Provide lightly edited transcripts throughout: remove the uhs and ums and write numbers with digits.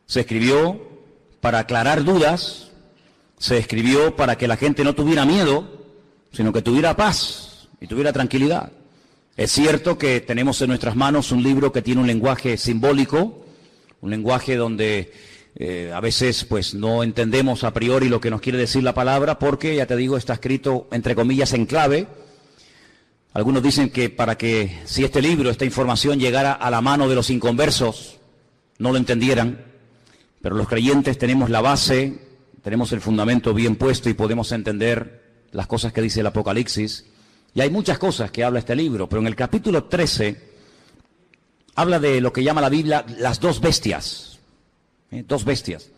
Se escribió para aclarar dudas, se escribió para que la gente no tuviera miedo, sino que tuviera paz y tuviera tranquilidad. Es cierto que tenemos en nuestras manos un libro que tiene un lenguaje simbólico, un lenguaje donde a veces pues no entendemos a priori lo que nos quiere decir la palabra, porque, ya te digo, está escrito entre comillas en clave. Algunos dicen que para que si este libro, esta información llegara a la mano de los inconversos, no lo entendieran, pero los creyentes tenemos la base, tenemos el fundamento bien puesto y podemos entender las cosas que dice el Apocalipsis. Y hay muchas cosas que habla este libro, pero en el capítulo 13 habla de lo que llama la Biblia las dos bestias. Dos bestias.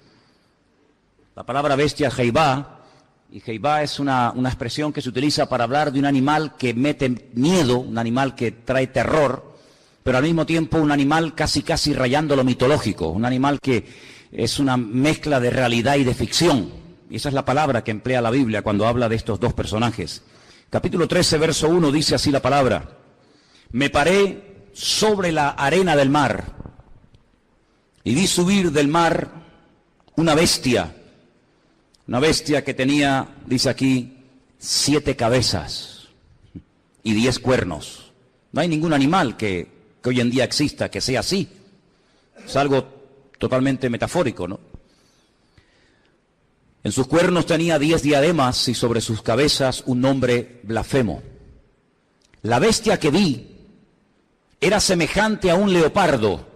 La palabra bestia es Jehová, y Jehová es una expresión que se utiliza para hablar de un animal que mete miedo, un animal que trae terror, pero al mismo tiempo un animal casi rayando lo mitológico, un animal que es una mezcla de realidad y de ficción. Y esa es la palabra que emplea la Biblia cuando habla de estos dos personajes. Capítulo 13, verso 1, dice así la palabra: me paré sobre la arena del mar y vi subir del mar una bestia que tenía, dice aquí, 7 cabezas y 10 cuernos. No hay ningún animal que hoy en día exista que sea así. Es algo totalmente metafórico, ¿no? En sus cuernos tenía 10 diademas y sobre sus cabezas un nombre blasfemo. La bestia que vi era semejante a un leopardo,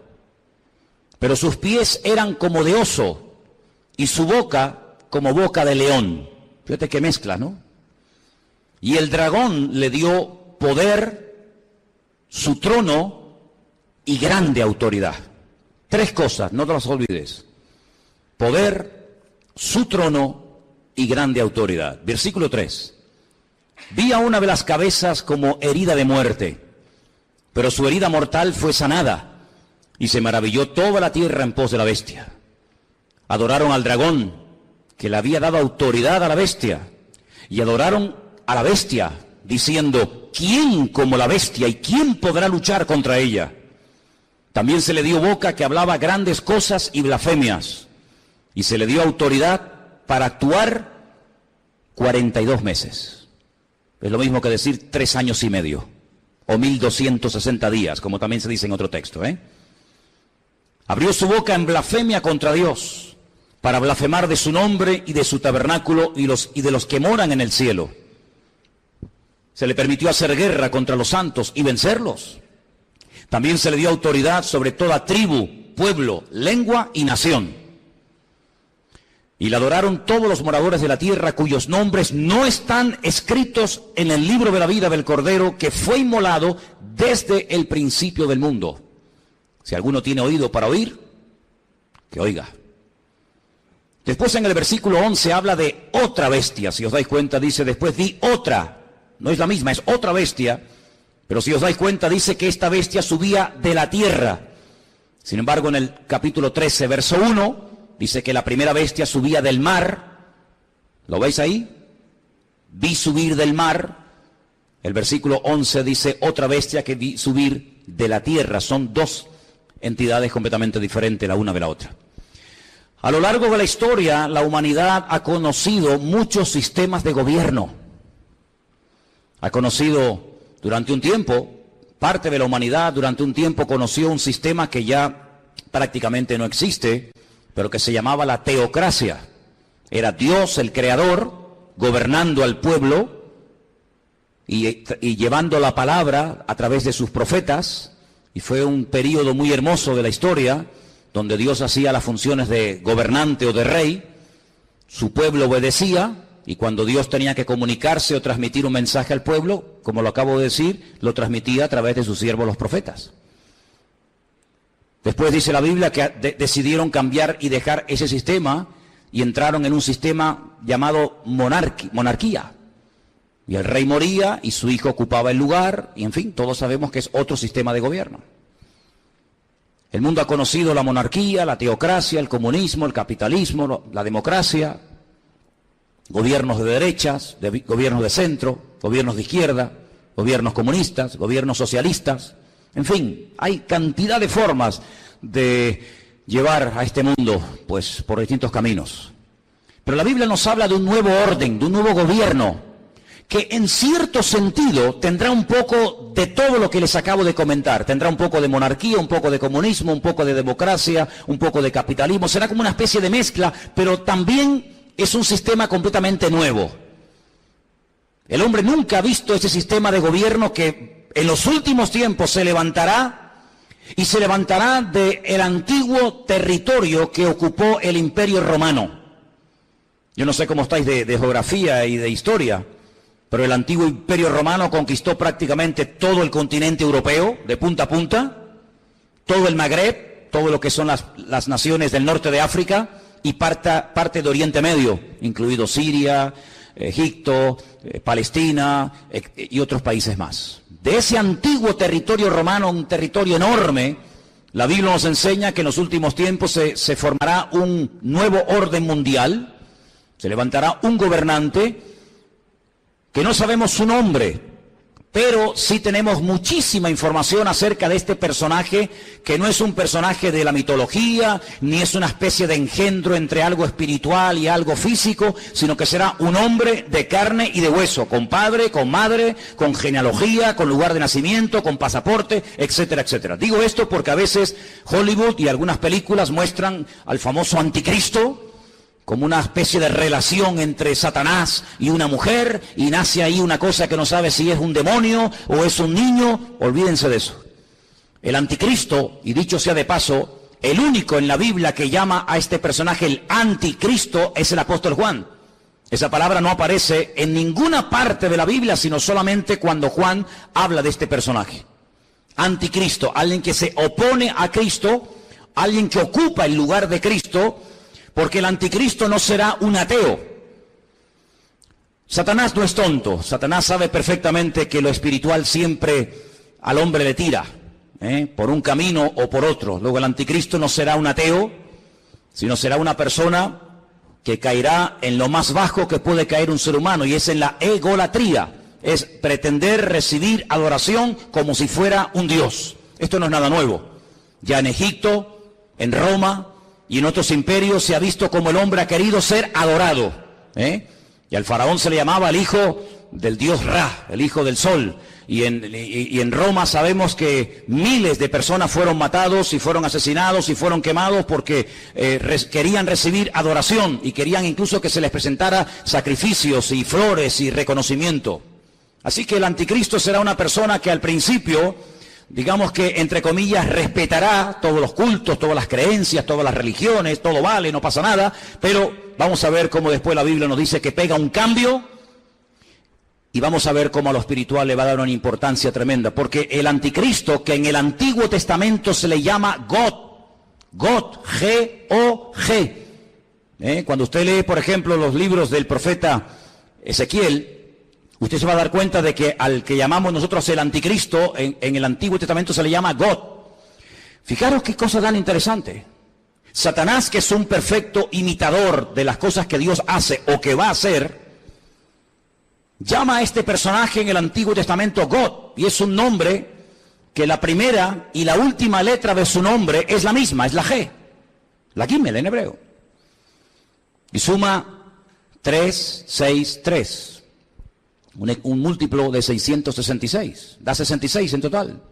pero sus pies eran como de oso y su boca como boca de león. Fíjate qué mezcla, ¿no? Y el dragón le dio poder, su trono y grande autoridad. 3 cosas, no te las olvides: poder, su trono y grande autoridad. Versículo 3. Vi a una de las cabezas como herida de muerte, pero su herida mortal fue sanada, y se maravilló toda la tierra en pos de la bestia. Adoraron al dragón, que le había dado autoridad a la bestia, y adoraron a la bestia, diciendo: ¿quién como la bestia y quién podrá luchar contra ella? También se le dio boca que hablaba grandes cosas y blasfemias, y se le dio autoridad para actuar 42 meses. Es lo mismo que decir 3 años y medio, o 1260 días, como también se dice en otro texto, Abrió su boca en blasfemia contra Dios, para blasfemar de su nombre y de su tabernáculo y de los que moran en el cielo. Se le permitió hacer guerra contra los santos y vencerlos. También se le dio autoridad sobre toda tribu, pueblo, lengua y nación. Y la adoraron todos los moradores de la tierra, cuyos nombres no están escritos en el libro de la vida del Cordero, que fue inmolado desde el principio del mundo. Si alguno tiene oído para oír, que oiga. Después en el versículo 11 habla de otra bestia. Si os dais cuenta, dice después vi otra. No es la misma, es otra bestia. Pero si os dais cuenta, dice que esta bestia subía de la tierra. Sin embargo, en el capítulo 13, verso 1, dice que la primera bestia subía del mar. ¿Lo veis ahí? Vi subir del mar. El versículo 11 dice otra bestia que vi subir de la tierra. Son 2 entidades completamente diferentes la una de la otra. A lo largo de la historia, la humanidad ha conocido muchos sistemas de gobierno. Ha conocido durante un tiempo, parte de la humanidad durante un tiempo conoció un sistema que ya prácticamente no existe, pero que se llamaba la teocracia. Era Dios, el creador, gobernando al pueblo y llevando la palabra a través de sus profetas. Y fue un periodo muy hermoso de la historia, donde Dios hacía las funciones de gobernante o de rey, su pueblo obedecía, y cuando Dios tenía que comunicarse o transmitir un mensaje al pueblo, como lo acabo de decir, lo transmitía a través de sus siervos los profetas. Después dice la Biblia que decidieron cambiar y dejar ese sistema y entraron en un sistema llamado monarquía. Y el rey moría y su hijo ocupaba el lugar, y en fin, todos sabemos que es otro sistema de gobierno. El mundo ha conocido la monarquía, la teocracia, el comunismo, el capitalismo, la democracia, gobiernos de derechas, gobiernos de centro, gobiernos de izquierda, gobiernos comunistas, gobiernos socialistas. En fin, hay cantidad de formas de llevar a este mundo, pues, por distintos caminos. Pero la Biblia nos habla de un nuevo orden, de un nuevo gobierno, que en cierto sentido tendrá un poco de todo lo que les acabo de comentar. Tendrá un poco de monarquía, un poco de comunismo, un poco de democracia, un poco de capitalismo. Será como una especie de mezcla, pero también es un sistema completamente nuevo. El hombre nunca ha visto ese sistema de gobierno que en los últimos tiempos se levantará, y se levantará del antiguo territorio que ocupó el Imperio Romano. Yo no sé cómo estáis de geografía y de historia, pero el antiguo Imperio Romano conquistó prácticamente todo el continente europeo, de punta a punta, todo el Magreb, todo lo que son las naciones del norte de África y parte de Oriente Medio, incluido Siria, Egipto, Palestina y otros países más. De ese antiguo territorio romano, un territorio enorme, la Biblia nos enseña que en los últimos tiempos se formará un nuevo orden mundial, se levantará un gobernante que no sabemos su nombre, pero sí tenemos muchísima información acerca de este personaje, que no es un personaje de la mitología, ni es una especie de engendro entre algo espiritual y algo físico, sino que será un hombre de carne y de hueso, con padre, con madre, con genealogía, con lugar de nacimiento, con pasaporte, etcétera, etcétera. Digo esto porque a veces Hollywood y algunas películas muestran al famoso anticristo como una especie de relación entre Satanás y una mujer, y nace ahí una cosa que no sabe si es un demonio o es un niño. Olvídense de eso. El anticristo, y dicho sea de paso, el único en la Biblia que llama a este personaje el anticristo es el apóstol Juan. Esa palabra no aparece en ninguna parte de la Biblia, sino solamente cuando Juan habla de este personaje. Anticristo, alguien que se opone a Cristo, alguien que ocupa el lugar de Cristo, porque el anticristo no será un ateo. Satanás no es tonto. Satanás sabe perfectamente que lo espiritual siempre al hombre le tira, por un camino o por otro. Luego el anticristo no será un ateo, sino será una persona que caerá en lo más bajo que puede caer un ser humano, y es en la egolatría. Es pretender recibir adoración como si fuera un dios. Esto no es nada nuevo. Ya en Egipto, en Roma y en otros imperios se ha visto como el hombre ha querido ser adorado. Y al faraón se le llamaba el hijo del dios Ra, el hijo del sol. Y en Roma sabemos que miles de personas fueron matados y fueron asesinados y fueron quemados porque querían recibir adoración y querían incluso que se les presentara sacrificios y flores y reconocimiento. Así que el anticristo será una persona que al principio, digamos que, entre comillas, respetará todos los cultos, todas las creencias, todas las religiones, todo vale, no pasa nada, pero vamos a ver cómo después la Biblia nos dice que pega un cambio, y vamos a ver cómo a lo espiritual le va a dar una importancia tremenda, porque el anticristo, que en el Antiguo Testamento se le llama God, G-O-G. Cuando usted lee, por ejemplo, los libros del profeta Ezequiel, usted se va a dar cuenta de que al que llamamos nosotros el anticristo, en el Antiguo Testamento se le llama God. Fijaros qué cosa tan interesante. Satanás, que es un perfecto imitador de las cosas que Dios hace o que va a hacer, llama a este personaje en el Antiguo Testamento God, y es un nombre que la primera y la última letra de su nombre es la misma, es la G, la Gimel en hebreo. Y suma 3, 6, 3. Un múltiplo de 666, da 66 en total.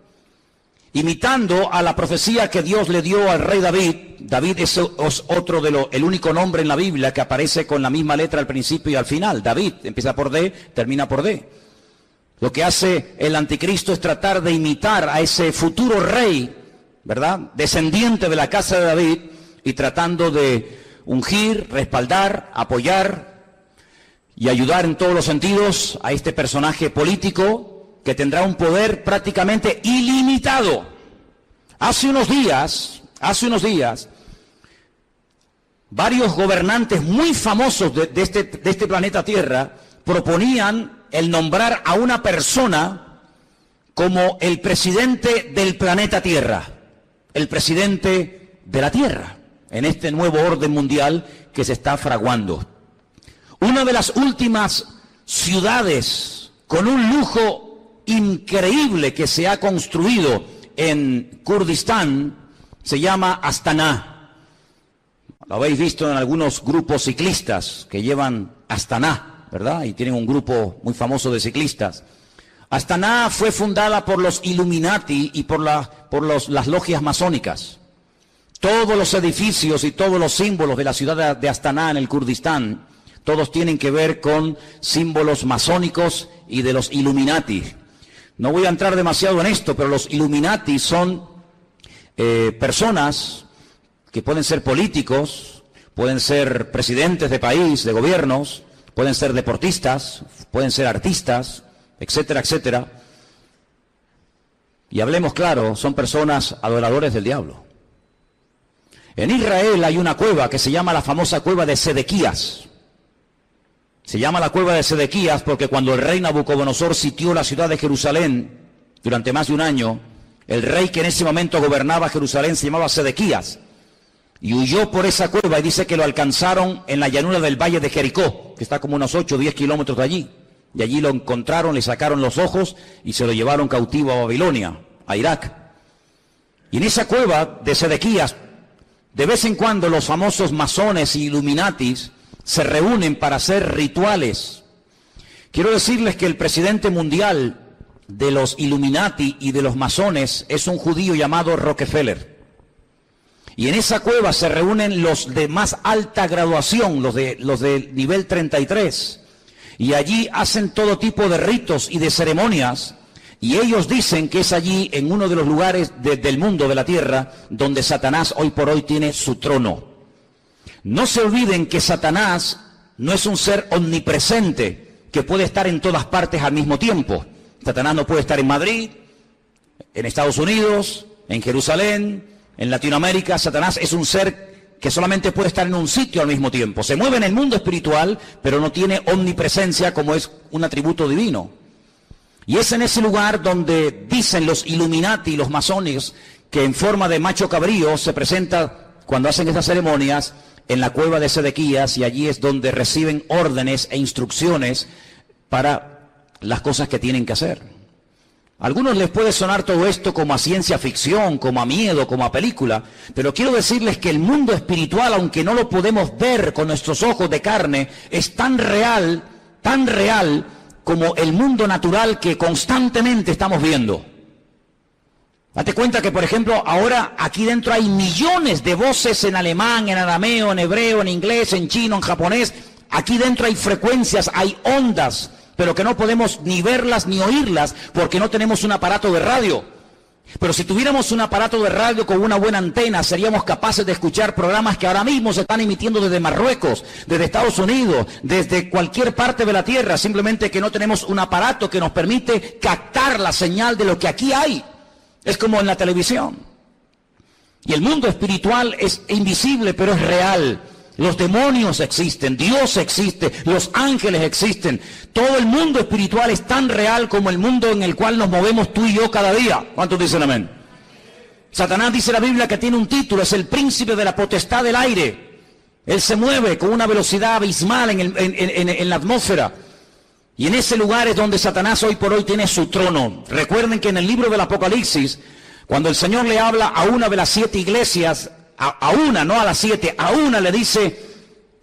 Imitando a la profecía que Dios le dio al rey David. David es otro el único nombre en la Biblia que aparece con la misma letra al principio y al final. David empieza por D, termina por D. Lo que hace el anticristo es tratar de imitar a ese futuro rey, ¿verdad?, descendiente de la casa de David, y tratando de ungir, respaldar, apoyar y ayudar en todos los sentidos a este personaje político que tendrá un poder prácticamente ilimitado. Hace unos días, varios gobernantes muy famosos de este planeta Tierra proponían el nombrar a una persona como el presidente del planeta Tierra, el presidente de la Tierra, en este nuevo orden mundial que se está fraguando. Una de las últimas ciudades con un lujo increíble que se ha construido en Kurdistán se llama Astana. Lo habéis visto en algunos grupos ciclistas que llevan Astana, ¿verdad? Y tienen un grupo muy famoso de ciclistas. Astana fue fundada por los Illuminati y por las logias masónicas. Todos los edificios y todos los símbolos de la ciudad de Astana en el Kurdistán, todos tienen que ver con símbolos masónicos y de los Illuminati. No voy a entrar demasiado en esto, pero los Illuminati son personas que pueden ser políticos, pueden ser presidentes de país, de gobiernos, pueden ser deportistas, pueden ser artistas, etcétera, etcétera. Y hablemos claro, son personas adoradores del diablo. En Israel hay una cueva que se llama la famosa cueva de Sedequías. Se llama la cueva de Sedequías porque cuando el rey Nabucodonosor sitió la ciudad de Jerusalén durante más de un año, el rey que en ese momento gobernaba Jerusalén se llamaba Sedequías. Y huyó por esa cueva y dice que lo alcanzaron en la llanura del valle de Jericó, que está como unos 8 o 10 kilómetros de allí. Y allí lo encontraron, le sacaron los ojos y se lo llevaron cautivo a Babilonia, a Irak. Y en esa cueva de Sedequías, de vez en cuando los famosos masones y Illuminatis se reúnen para hacer rituales. Quiero decirles que el presidente mundial de los Illuminati y de los masones es un judío llamado Rockefeller. Y en esa cueva se reúnen los de más alta graduación, los de nivel 33. Y allí hacen todo tipo de ritos y de ceremonias. Y ellos dicen que es allí, en uno de los lugares del mundo, de la tierra, donde Satanás hoy por hoy tiene su trono. No se olviden que Satanás no es un ser omnipresente que puede estar en todas partes al mismo tiempo. Satanás no puede estar en Madrid, en Estados Unidos, en Jerusalén, en Latinoamérica. Satanás es un ser que solamente puede estar en un sitio al mismo tiempo. Se mueve en el mundo espiritual, pero no tiene omnipresencia como es un atributo divino. Y es en ese lugar donde dicen los Illuminati y los masones que en forma de macho cabrío se presenta cuando hacen estas ceremonias en la cueva de Sedequías, y allí es donde reciben órdenes e instrucciones para las cosas que tienen que hacer. A algunos les puede sonar todo esto como a ciencia ficción, como a miedo, como a película, pero quiero decirles que el mundo espiritual, aunque no lo podemos ver con nuestros ojos de carne, es tan real como el mundo natural que constantemente estamos viendo. Date cuenta que, por ejemplo, ahora aquí dentro hay millones de voces en alemán, en arameo, en hebreo, en inglés, en chino, en japonés. Aquí dentro hay frecuencias, hay ondas, pero que no podemos ni verlas ni oírlas porque no tenemos un aparato de radio. Pero si tuviéramos un aparato de radio con una buena antena, seríamos capaces de escuchar programas que ahora mismo se están emitiendo desde Marruecos, desde Estados Unidos, desde cualquier parte de la tierra, simplemente que no tenemos un aparato que nos permite captar la señal de lo que aquí hay. Es como en la televisión. Y el mundo espiritual es invisible, pero es real. Los demonios existen, Dios existe, los ángeles existen. Todo el mundo espiritual es tan real como el mundo en el cual nos movemos tú y yo cada día. ¿Cuántos dicen amén? Satanás, dice la Biblia, que tiene un título, es el príncipe de la potestad del aire. Él se mueve con una velocidad abismal en la atmósfera. Y en ese lugar es donde Satanás hoy por hoy tiene su trono. Recuerden que en el libro del Apocalipsis, cuando el Señor le habla a una de las 7 iglesias, a una, no a las 7, a una le dice: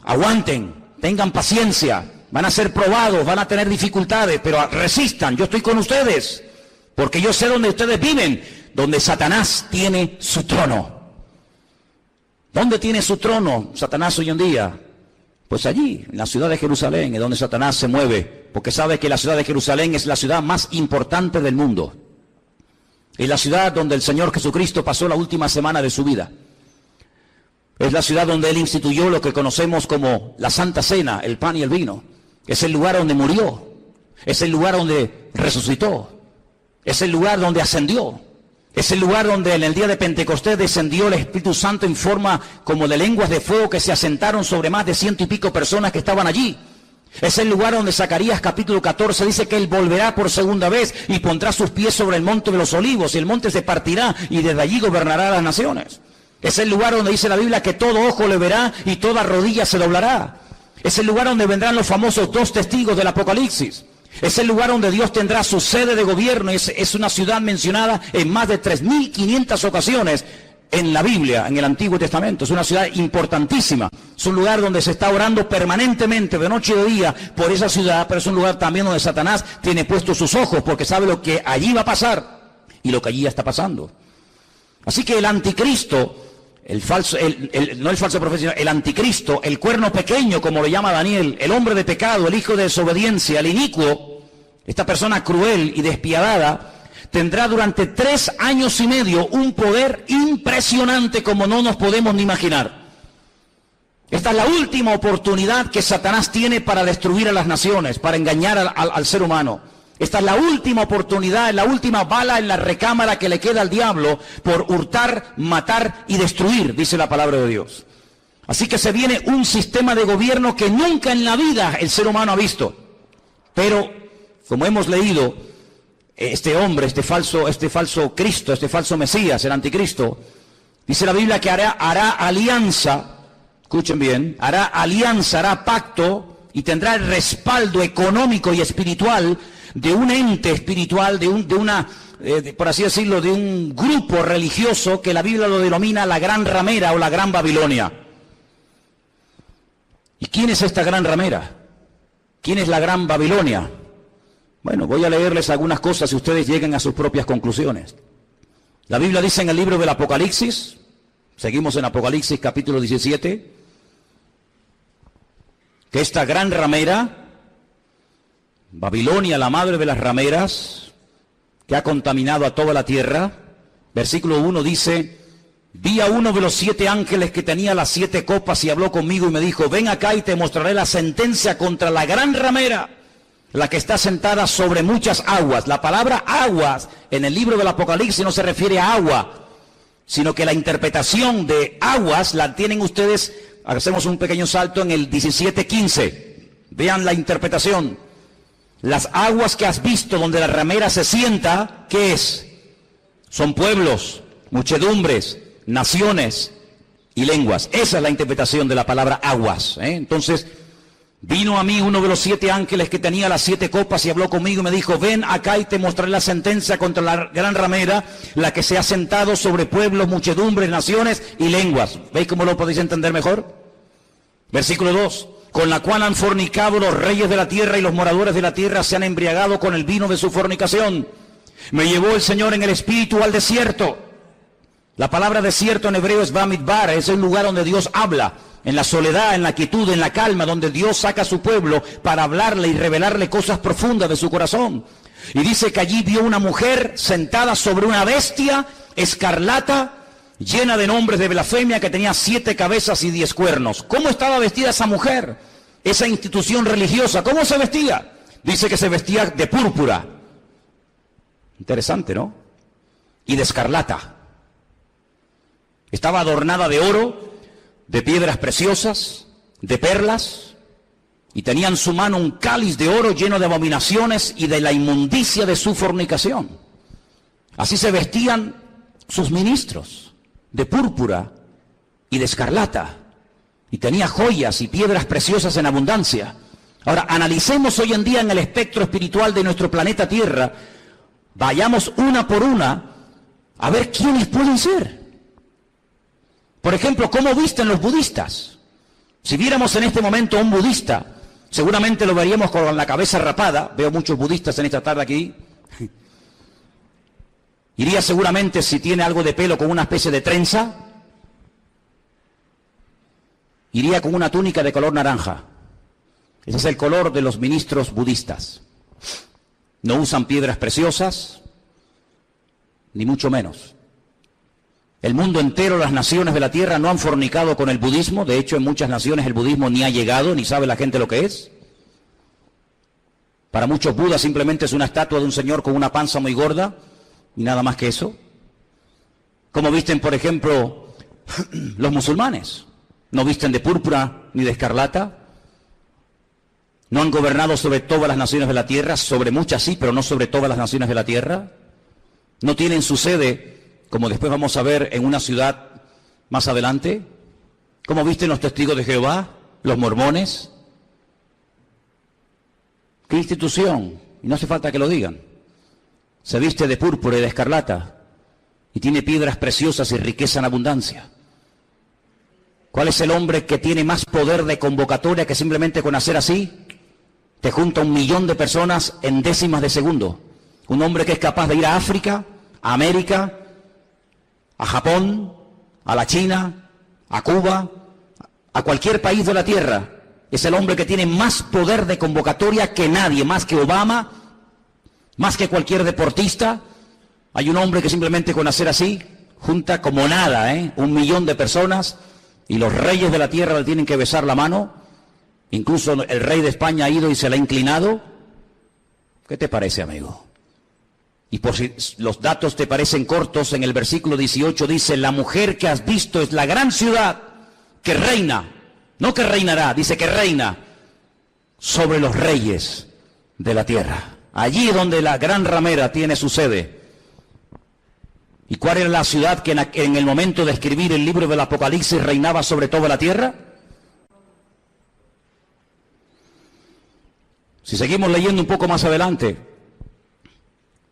aguanten, tengan paciencia, van a ser probados, van a tener dificultades, pero resistan, yo estoy con ustedes, porque yo sé dónde ustedes viven, donde Satanás tiene su trono. ¿Dónde tiene su trono Satanás hoy en día? Pues allí, en la ciudad de Jerusalén, es donde Satanás se mueve, porque sabe que la ciudad de Jerusalén es la ciudad más importante del mundo. Es la ciudad donde el Señor Jesucristo pasó la última semana de su vida. Es la ciudad donde Él instituyó lo que conocemos como la Santa Cena, el pan y el vino. Es el lugar donde murió. Es el lugar donde resucitó. Es el lugar donde ascendió. Es el lugar donde en el día de Pentecostés descendió el Espíritu Santo en forma como de lenguas de fuego que se asentaron sobre más de 100 y pico personas que estaban allí. Es el lugar donde Zacarías capítulo 14 dice que Él volverá por segunda vez y pondrá sus pies sobre el monte de los olivos, y el monte se partirá y desde allí gobernará a las naciones. Es el lugar donde dice la Biblia que todo ojo le verá y toda rodilla se doblará. Es el lugar donde vendrán los famosos 2 testigos del Apocalipsis. Es el lugar donde Dios tendrá su sede de gobierno. Es una ciudad mencionada en más de 3.500 ocasiones en la Biblia, en el Antiguo Testamento. Es una ciudad importantísima. Es un lugar donde se está orando permanentemente, de noche y de día, por esa ciudad, pero es un lugar también donde Satanás tiene puestos sus ojos, porque sabe lo que allí va a pasar y lo que allí ya está pasando. Así que el anticristo, no el falso profeta, sino el anticristo, el cuerno pequeño, como lo llama Daniel, el hombre de pecado, el hijo de desobediencia, el inicuo, esta persona cruel y despiadada, tendrá durante 3 años y medio un poder impresionante como no nos podemos ni imaginar. Esta es la última oportunidad que Satanás tiene para destruir a las naciones, para engañar al ser humano. Esta es la última oportunidad, la última bala en la recámara que le queda al diablo por hurtar, matar y destruir, dice la palabra de Dios. Así que se viene un sistema de gobierno que nunca en la vida el ser humano ha visto. Pero, como hemos leído, este hombre, este falso Cristo, este falso Mesías, el anticristo, dice la Biblia que hará alianza, escuchen bien, hará pacto y tendrá el respaldo económico y espiritual de un ente espiritual, por así decirlo, de un grupo religioso que la Biblia lo denomina la Gran Ramera o la Gran Babilonia. ¿Y quién es esta Gran Ramera? ¿Quién es la Gran Babilonia? Bueno, voy a leerles algunas cosas y ustedes lleguen a sus propias conclusiones. La Biblia dice en el libro del Apocalipsis, seguimos en Apocalipsis capítulo 17, que esta gran ramera, Babilonia, la madre de las rameras, que ha contaminado a toda la tierra, versículo 1 dice: vi a uno de los 7 ángeles que tenía las 7 copas y habló conmigo y me dijo: ven acá y te mostraré la sentencia contra la gran ramera, la que está sentada sobre muchas aguas. La palabra aguas en el libro del Apocalipsis no se refiere a agua, sino que la interpretación de aguas la tienen ustedes. Hacemos un pequeño salto en el 17:15. Vean la interpretación. Las aguas que has visto donde la ramera se sienta, ¿qué es? Son pueblos, muchedumbres, naciones y lenguas. Esa es la interpretación de la palabra aguas. Entonces, vino a mí uno de los 7 ángeles que tenía las 7 copas y habló conmigo y me dijo: ven acá y te mostraré la sentencia contra la gran ramera, la que se ha sentado sobre pueblos, muchedumbres, naciones y lenguas. ¿Veis cómo lo podéis entender mejor? Versículo 2. Con la cual han fornicado los reyes de la tierra y los moradores de la tierra se han embriagado con el vino de su fornicación. Me llevó el Señor en el espíritu al desierto. La palabra desierto en hebreo es Bamidbar, es el lugar donde Dios habla. En la soledad, en la quietud, en la calma, donde Dios saca a su pueblo para hablarle y revelarle cosas profundas de su corazón. Y dice que allí vio una mujer sentada sobre una bestia escarlata, llena de nombres de blasfemia, que tenía 7 cabezas y 10 cuernos. ¿Cómo estaba vestida esa mujer? Esa institución religiosa, ¿cómo se vestía? Dice que se vestía de púrpura. Interesante, ¿no? Y de escarlata. Estaba adornada de oro, de piedras preciosas, de perlas, y tenía en su mano un cáliz de oro lleno de abominaciones y de la inmundicia de su fornicación. Así se vestían sus ministros, de púrpura y de escarlata, y tenía joyas y piedras preciosas en abundancia. Ahora, analicemos hoy en día en el espectro espiritual de nuestro planeta Tierra, vayamos una por una a ver quiénes pueden ser. Por ejemplo, ¿cómo visten los budistas? Si viéramos en este momento a un budista, seguramente lo veríamos con la cabeza rapada. Veo muchos budistas en esta tarde aquí. Iría seguramente, si tiene algo de pelo, con una especie de trenza. Iría con una túnica de color naranja. Ese es el color de los ministros budistas. No usan piedras preciosas, ni mucho menos. El mundo entero, las naciones de la tierra no han fornicado con el budismo. De hecho, en muchas naciones el budismo ni ha llegado, ni sabe la gente lo que es. Para muchos, Buda simplemente es una estatua de un señor con una panza muy gorda y nada más que eso. ¿Cómo visten, por ejemplo, los musulmanes? No visten de púrpura ni de escarlata. No han gobernado sobre todas las naciones de la tierra, sobre muchas sí, pero no sobre todas las naciones de la tierra. No tienen su sede, como después vamos a ver, en una ciudad más adelante. ¿Cómo visten los testigos de Jehová, los mormones? ¿Qué institución? Y no hace falta que lo digan. Se viste de púrpura y de escarlata. y tiene piedras preciosas y riqueza en abundancia. ¿Cuál es el hombre que tiene más poder de convocatoria que simplemente con hacer así te junta 1 millón de personas en décimas de segundo? Un hombre que es capaz de ir a África, a América, a Japón, a la China, a Cuba, a cualquier país de la tierra. Es el hombre que tiene más poder de convocatoria que nadie, más que Obama, más que cualquier deportista. Hay un hombre que simplemente con hacer así junta como nada, 1 millón de personas, y los reyes de la tierra le tienen que besar la mano. Incluso el rey de España ha ido y se le ha inclinado. ¿Qué te parece, amigo? Y por si los datos te parecen cortos, en el versículo 18 dice: la mujer que has visto es la gran ciudad que reina, no que reinará, dice que reina sobre los reyes de la tierra. Allí donde la gran ramera tiene su sede. ¿Y cuál era la ciudad que en el momento de escribir el libro del Apocalipsis reinaba sobre toda la tierra? Si seguimos leyendo un poco más adelante,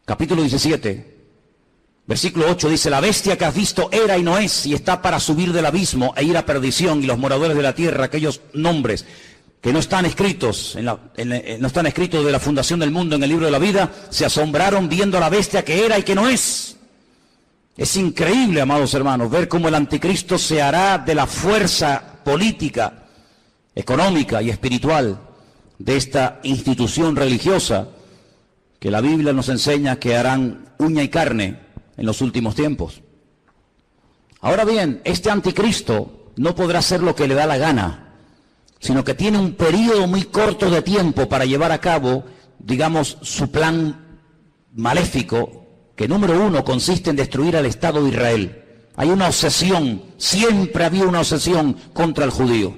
capítulo 17, versículo 8 dice: la bestia que has visto era y no es, y está para subir del abismo e ir a perdición, y los moradores de la tierra, aquellos nombres que no están escritos no están escritos de la fundación del mundo en el libro de la vida, se asombraron viendo a la bestia que era y que no es. Es increíble, amados hermanos, ver cómo el anticristo se hará de la fuerza política, económica y espiritual de esta institución religiosa que la Biblia nos enseña que harán uña y carne en los últimos tiempos. Ahora bien, este anticristo no podrá hacer lo que le da la gana, sino que tiene un periodo muy corto de tiempo para llevar a cabo, digamos, su plan maléfico, que número 1 consiste en destruir al Estado de Israel. Hay una obsesión, siempre había una obsesión contra el judío.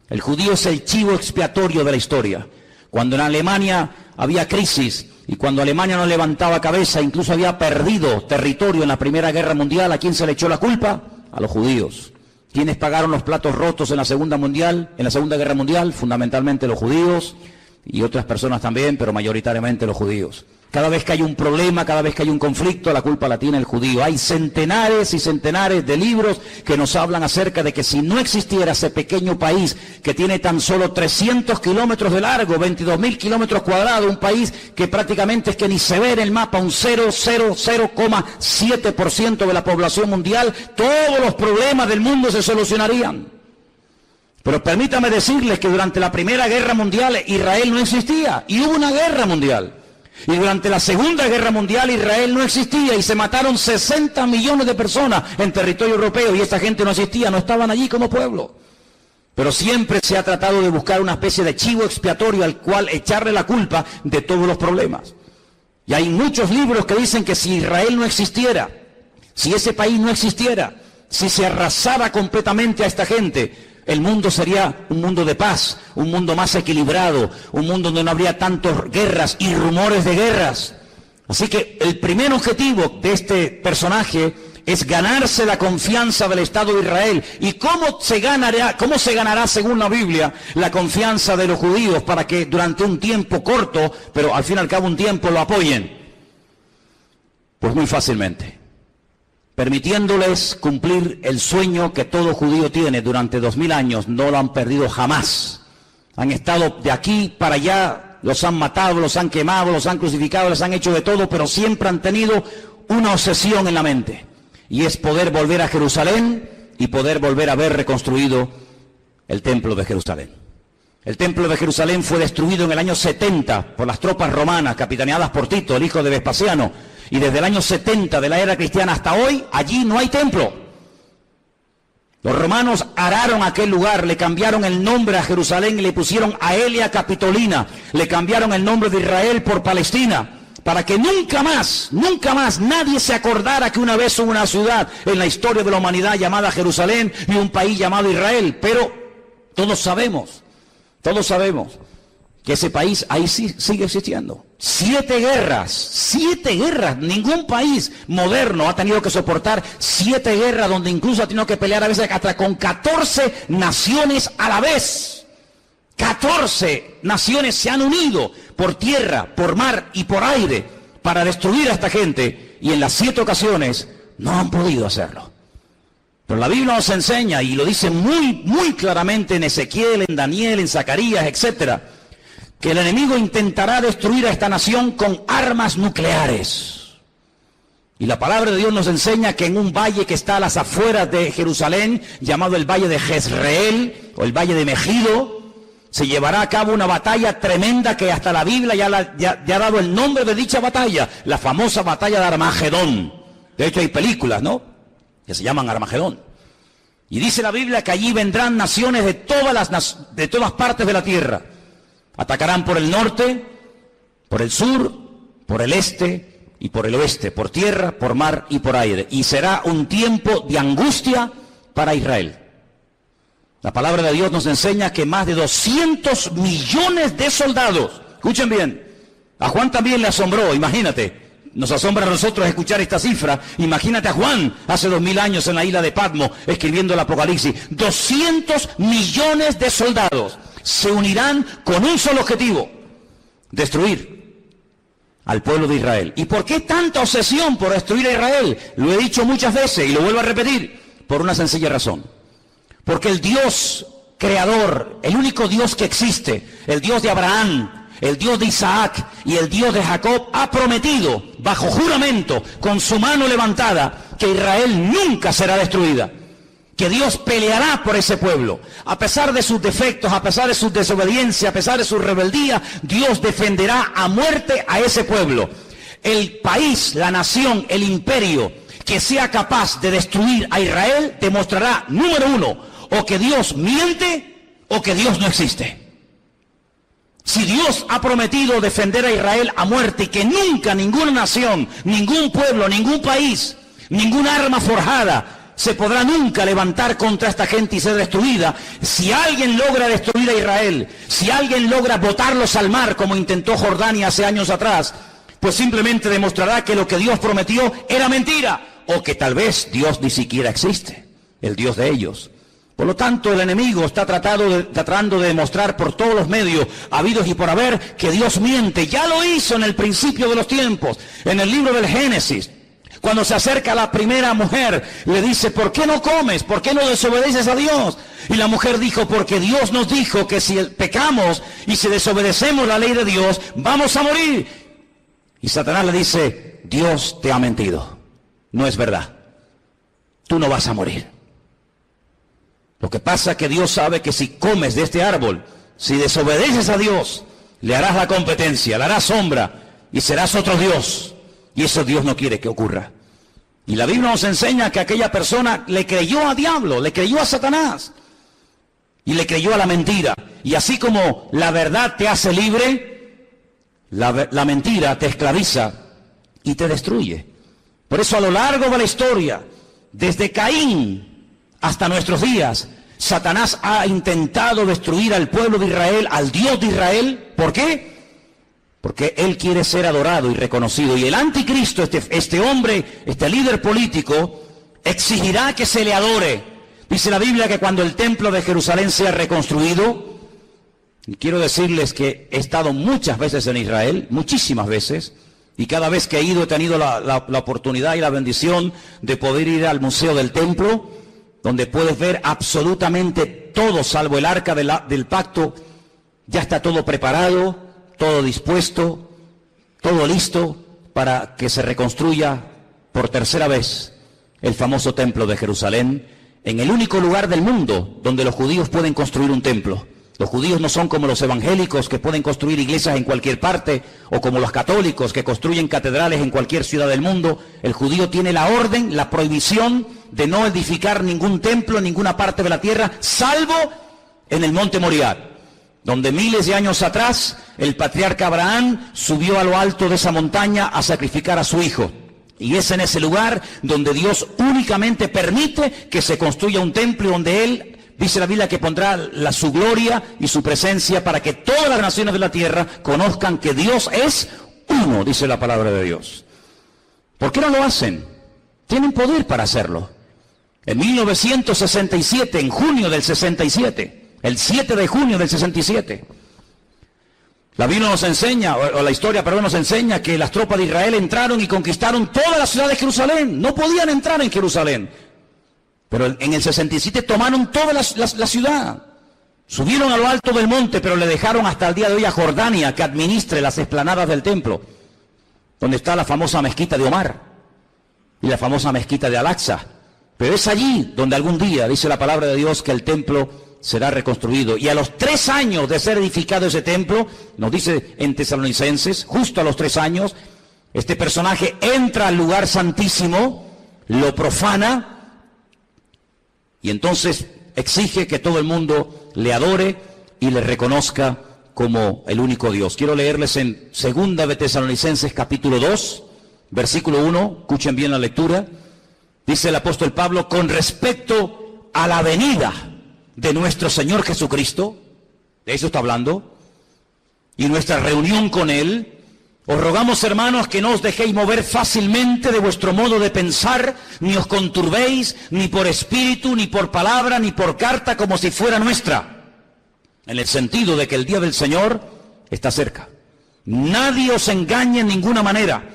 El judío es el chivo expiatorio de la historia. Cuando en Alemania había crisis y cuando Alemania no levantaba cabeza, incluso había perdido territorio en la Primera Guerra Mundial, ¿a quién se le echó la culpa? A los judíos. ¿Quiénes pagaron los platos rotos en la Segunda Guerra Mundial? Fundamentalmente los judíos y otras personas también, pero mayoritariamente los judíos. Cada vez que hay un problema, cada vez que hay un conflicto, la culpa la tiene el judío. Hay centenares y centenares de libros que nos hablan acerca de que si no existiera ese pequeño país que tiene tan solo 300 kilómetros de largo, 22.000 kilómetros cuadrados, un país que prácticamente es que ni se ve en el mapa, un 0,7% de la población mundial, todos los problemas del mundo se solucionarían. Pero permítame decirles que durante la Primera Guerra Mundial Israel no existía y hubo una guerra mundial. Y durante la Segunda Guerra Mundial Israel no existía y se mataron 60 millones de personas en territorio europeo y esta gente no existía, no estaban allí como pueblo. Pero siempre se ha tratado de buscar una especie de chivo expiatorio al cual echarle la culpa de todos los problemas. Y hay muchos libros que dicen que si Israel no existiera, si ese país no existiera, si se arrasara completamente a esta gente, el mundo sería un mundo de paz, un mundo más equilibrado, un mundo donde no habría tantas guerras y rumores de guerras. Así que el primer objetivo de este personaje es ganarse la confianza del Estado de Israel. ¿Y cómo se ganará, según la Biblia, la confianza de los judíos para que durante un tiempo corto, pero al fin y al cabo un tiempo, lo apoyen? Pues muy fácilmente, permitiéndoles cumplir el sueño que todo judío tiene durante 2000 años, no lo han perdido jamás. Han estado de aquí para allá, los han matado, los han quemado, los han crucificado, les han hecho de todo, pero siempre han tenido una obsesión en la mente, y es poder volver a Jerusalén y poder volver a ver reconstruido el templo de Jerusalén. El templo de Jerusalén fue destruido en el año 70 por las tropas romanas, capitaneadas por Tito, el hijo de Vespasiano. Y desde el año 70 de la era cristiana hasta hoy, allí no hay templo. Los romanos araron aquel lugar, le cambiaron el nombre a Jerusalén y le pusieron Aelia Capitolina. Le cambiaron el nombre de Israel por Palestina, para que nunca más nadie se acordara que una vez hubo una ciudad en la historia de la humanidad llamada Jerusalén y un país llamado Israel. Pero todos sabemos que ese país ahí sí sigue existiendo. 7 guerras, ningún país moderno ha tenido que soportar 7 guerras, donde incluso ha tenido que pelear a veces hasta con 14 naciones a la vez. 14 naciones se han unido por tierra, por mar y por aire para destruir a esta gente, y en las 7 ocasiones No han podido hacerlo. Pero la Biblia nos enseña, y lo dice muy claramente en Ezequiel, en Daniel, en Zacarías, etcétera, que el enemigo intentará destruir a esta nación con armas nucleares. Y la palabra de Dios nos enseña que en un valle que está a las afueras de Jerusalén, llamado el Valle de Jezreel, o el Valle de Megido, se llevará a cabo una batalla tremenda que hasta la Biblia ya ha dado el nombre de dicha batalla, la famosa batalla de Armagedón. De hecho hay películas, ¿no?, que se llaman Armagedón. Y dice la Biblia que allí vendrán naciones de todas partes de la tierra. Atacarán por el norte, por el sur, por el este y por el oeste, por tierra, por mar y por aire. Y será un tiempo de angustia para Israel. La palabra de Dios nos enseña que más de 200 millones de soldados, escuchen bien, a Juan también le asombró, imagínate, nos asombra a nosotros escuchar esta cifra, imagínate a Juan hace 2000 años en la isla de Patmos escribiendo el Apocalipsis, 200 millones de soldados se unirán con un solo objetivo, destruir al pueblo de Israel. ¿Y por qué tanta obsesión por destruir a Israel? Lo he dicho muchas veces y lo vuelvo a repetir, por una sencilla razón. Porque el Dios creador, el único Dios que existe, el Dios de Abraham, el Dios de Isaac y el Dios de Jacob, ha prometido, bajo juramento, con su mano levantada, que Israel nunca será destruida. Que Dios peleará por ese pueblo. A pesar de sus defectos, a pesar de su desobediencia, a pesar de su rebeldía, Dios defenderá a muerte a ese pueblo. El país, la nación, el imperio que sea capaz de destruir a Israel demostrará, número uno, o que Dios miente o que Dios no existe. Si Dios ha prometido defender a Israel a muerte y que nunca ninguna nación, ningún pueblo, ningún país, ninguna arma forjada se podrá nunca levantar contra esta gente y ser destruida. Si alguien logra destruir a Israel, si alguien logra botarlos al mar como intentó Jordania hace años atrás, pues simplemente demostrará que lo que Dios prometió era mentira, o que tal vez Dios ni siquiera existe, el Dios de ellos. Por lo tanto, el enemigo está tratando de demostrar por todos los medios habidos y por haber que Dios miente. Ya lo hizo en el principio de los tiempos, en el libro del Génesis. Cuando se acerca a la primera mujer, le dice, ¿por qué no comes? ¿Por qué no desobedeces a Dios? Y la mujer dijo, porque Dios nos dijo que si pecamos y si desobedecemos la ley de Dios, vamos a morir. Y Satanás le dice, Dios te ha mentido. No es verdad. Tú no vas a morir. Lo que pasa es que Dios sabe que si comes de este árbol, si desobedeces a Dios, le harás la competencia, le harás sombra y serás otro Dios. Y eso Dios no quiere que ocurra. Y la Biblia nos enseña que aquella persona le creyó a diablo, le creyó a Satanás. Y le creyó a la mentira. Y así como la verdad te hace libre, la mentira te esclaviza y te destruye. Por eso a lo largo de la historia, desde Caín hasta nuestros días, Satanás ha intentado destruir al pueblo de Israel, al Dios de Israel. ¿Por qué? Porque él quiere ser adorado y reconocido. Y el anticristo, este hombre, este líder político, exigirá que se le adore. Dice la Biblia que cuando el templo de Jerusalén sea reconstruido, y quiero decirles que he estado muchas veces en Israel, muchísimas veces, y cada vez que he ido he tenido la oportunidad y la bendición de poder ir al Museo del Templo, donde puedes ver absolutamente todo, salvo el arca del pacto. Ya está todo preparado, todo dispuesto, todo listo para que se reconstruya por tercera vez el famoso templo de Jerusalén, en el único lugar del mundo donde los judíos pueden construir un templo. Los judíos no son como los evangélicos que pueden construir iglesias en cualquier parte, o como los católicos que construyen catedrales en cualquier ciudad del mundo. El judío tiene la orden, la prohibición de no edificar ningún templo en ninguna parte de la tierra, salvo en el monte Moriah, donde miles de años atrás el patriarca Abraham subió a lo alto de esa montaña a sacrificar a su hijo. Y es en ese lugar donde Dios únicamente permite que se construya un templo, donde Él, dice la Biblia, que pondrá su gloria y su presencia para que todas las naciones de la tierra conozcan que Dios es uno, dice la palabra de Dios. ¿Por qué no lo hacen? Tienen poder para hacerlo. En 1967, en junio del 67, el 7 de junio del 67, La Biblia nos enseña, o la historia, perdón, nos enseña que las tropas de Israel entraron y conquistaron toda la ciudad de Jerusalén. No podían entrar en Jerusalén. Pero en el 67 tomaron toda la ciudad. Subieron a lo alto del monte, pero le dejaron hasta el día de hoy a Jordania que administre las explanadas del templo, donde está la famosa mezquita de Omar y la famosa mezquita de Al-Aqsa. Pero es allí donde algún día, dice la palabra de Dios, que el templo será reconstruido. Y a los 3 años de ser edificado ese templo, nos dice en Tesalonicenses, justo a los 3 años, este personaje entra al lugar santísimo, lo profana, y entonces exige que todo el mundo le adore y le reconozca como el único Dios. Quiero leerles en 2 de Tesalonicenses capítulo 2, versículo 1, escuchen bien la lectura. Dice el apóstol Pablo: con respecto a la venida de nuestro Señor Jesucristo, de eso está hablando, y nuestra reunión con Él, os rogamos, hermanos, que no os dejéis mover fácilmente de vuestro modo de pensar, ni os conturbéis, ni por espíritu, ni por palabra, ni por carta, como si fuera nuestra, en el sentido de que el día del Señor está cerca. Nadie os engañe en ninguna manera,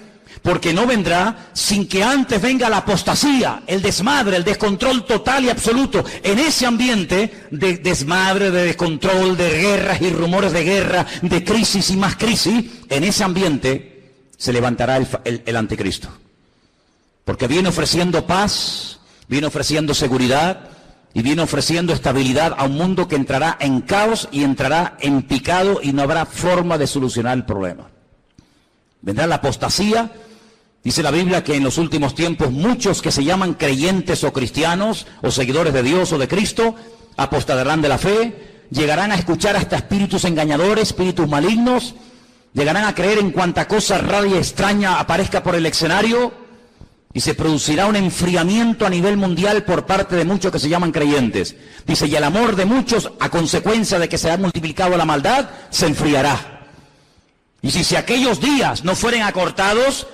porque no vendrá sin que antes venga la apostasía, el desmadre, el descontrol total y absoluto. En ese ambiente de desmadre, de descontrol, de guerras y rumores de guerra, de crisis y más crisis, en ese ambiente se levantará el anticristo. Porque viene ofreciendo paz, viene ofreciendo seguridad y viene ofreciendo estabilidad a un mundo que entrará en caos y entrará en picado y no habrá forma de solucionar el problema. Vendrá la apostasía. Dice la Biblia que en los últimos tiempos muchos que se llaman creyentes o cristianos o seguidores de Dios o de Cristo apostatarán de la fe, llegarán a escuchar hasta espíritus engañadores, espíritus malignos, llegarán a creer en cuanta cosa rara y extraña aparezca por el escenario y se producirá un enfriamiento a nivel mundial por parte de muchos que se llaman creyentes. Dice, y el amor de muchos, a consecuencia de que se ha multiplicado la maldad, se enfriará. Y si aquellos días no fueren acortados,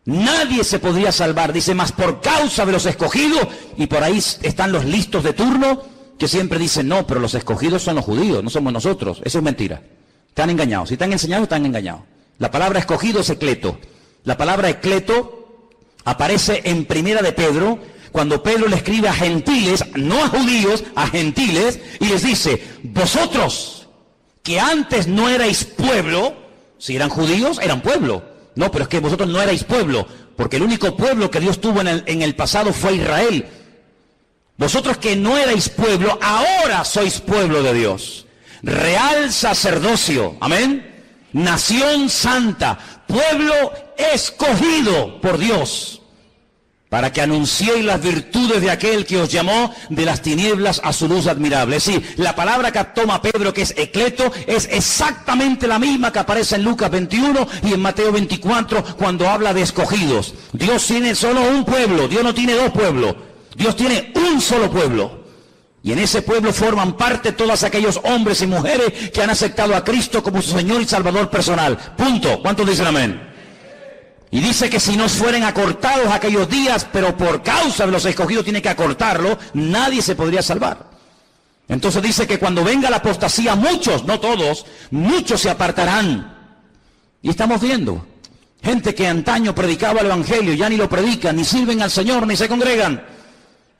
nadie se podría salvar. Dice, más por causa de los escogidos, y por ahí están los listos de turno, que siempre dicen, no, pero los escogidos son los judíos, no somos nosotros. Eso es mentira. Están engañados. Si están enseñados, están engañados. La palabra escogido es ecleto. La palabra ecleto aparece en Primera de Pedro, cuando Pedro le escribe a gentiles, no a judíos, a gentiles, y les dice, vosotros, que antes no erais pueblo, si eran judíos, eran pueblo. No, pero es que vosotros no erais pueblo, porque el único pueblo que Dios tuvo en el pasado fue Israel. Vosotros que no erais pueblo, ahora sois pueblo de Dios. Real sacerdocio, amén. Nación santa, pueblo escogido por Dios, para que anunciéis las virtudes de aquel que os llamó de las tinieblas a su luz admirable. Es decir, la palabra que toma Pedro, que es ecleto, es exactamente la misma que aparece en Lucas 21 y en Mateo 24, cuando habla de escogidos. Dios tiene solo un pueblo, Dios no tiene dos pueblos, Dios tiene un solo pueblo. Y en ese pueblo forman parte todos aquellos hombres y mujeres que han aceptado a Cristo como su Señor y Salvador personal. Punto. ¿Cuántos dicen amén? Y dice que si no fueren acortados aquellos días, pero por causa de los escogidos tiene que acortarlo, nadie se podría salvar. Entonces dice que cuando venga la apostasía, muchos, no todos, muchos se apartarán. Y estamos viendo gente que antaño predicaba el Evangelio, ya ni lo predican, ni sirven al Señor, ni se congregan.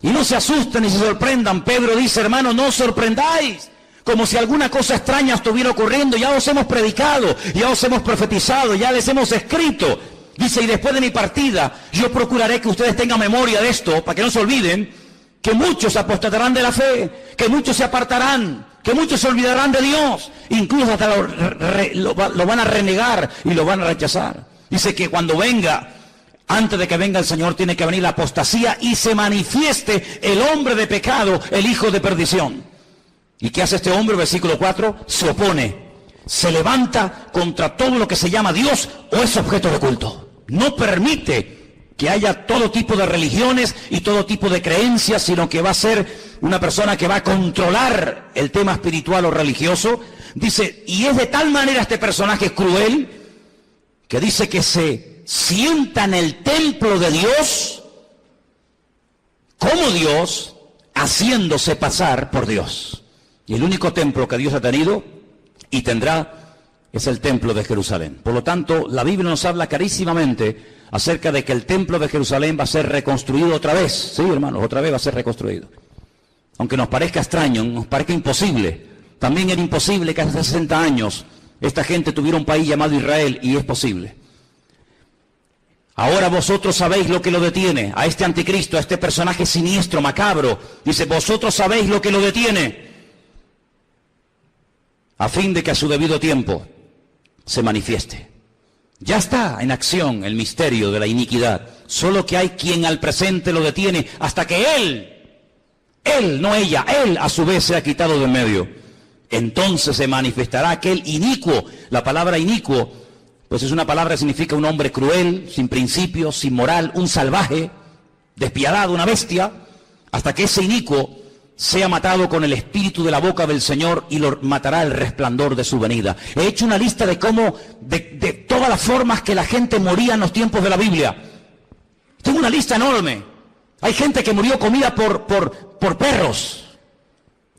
Y no se asusten ni se sorprendan. Pedro dice, hermanos, no os sorprendáis, como si alguna cosa extraña estuviera ocurriendo. Ya os hemos predicado, ya os hemos profetizado, ya les hemos escrito. Dice, y después de mi partida, yo procuraré que ustedes tengan memoria de esto, para que no se olviden, que muchos apostatarán de la fe, que muchos se apartarán, que muchos se olvidarán de Dios, incluso hasta lo van a renegar y lo van a rechazar. Dice que cuando venga, antes de que venga el Señor, tiene que venir la apostasía y se manifieste el hombre de pecado, el hijo de perdición. ¿Y qué hace este hombre? Versículo 4, se opone. Se levanta contra todo lo que se llama Dios o es objeto de culto. No permite que haya todo tipo de religiones y todo tipo de creencias, sino que va a ser una persona que va a controlar el tema espiritual o religioso. Dice, y es de tal manera este personaje cruel, que dice que se sienta en el templo de Dios como Dios, haciéndose pasar por Dios. Y el único templo que Dios ha tenido y tendrá es el templo de Jerusalén. Por lo tanto, la Biblia nos habla clarísimamente acerca de que el templo de Jerusalén va a ser reconstruido otra vez. Sí, hermanos, otra vez va a ser reconstruido. Aunque nos parezca extraño, nos parezca imposible. También era imposible que hace 60 años esta gente tuviera un país llamado Israel, y es posible. Ahora vosotros sabéis lo que lo detiene, a este anticristo, a este personaje siniestro, macabro. Dice, vosotros sabéis lo que lo detiene, a fin de que a su debido tiempo se manifieste. Ya está en acción el misterio de la iniquidad, solo que hay quien al presente lo detiene hasta que él, no ella, él a su vez se ha quitado de en medio. Entonces se manifestará aquel inicuo. La palabra inicuo, pues es una palabra que significa un hombre cruel, sin principios, sin moral, un salvaje, despiadado, una bestia, hasta que ese inicuo sea matado con el espíritu de la boca del Señor, y lo matará el resplandor de su venida. He hecho una lista de cómo, de todas las formas que la gente moría en los tiempos de la Biblia. Tengo una lista enorme. Hay gente que murió comida por perros,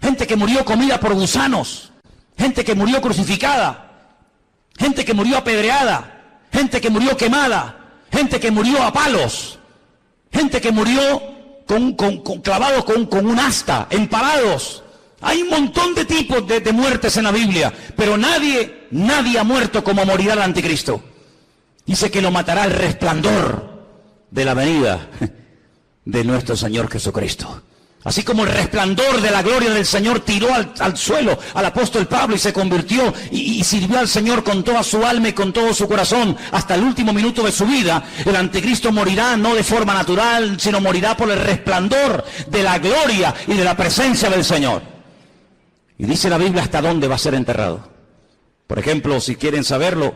gente que murió comida por gusanos, gente que murió crucificada, gente que murió apedreada, gente que murió quemada, gente que murió a palos, gente que murió clavados con un asta, empalados. Hay un montón de tipos de muertes en la Biblia, pero nadie ha muerto como morirá el anticristo. Dice que lo matará el resplandor de la venida de nuestro Señor Jesucristo. Así como el resplandor de la gloria del Señor tiró al suelo al apóstol Pablo y se convirtió y sirvió al Señor con toda su alma y con todo su corazón hasta el último minuto de su vida, el anticristo morirá no de forma natural, sino morirá por el resplandor de la gloria y de la presencia del Señor. Y dice la Biblia hasta dónde va a ser enterrado. Por ejemplo, si quieren saberlo,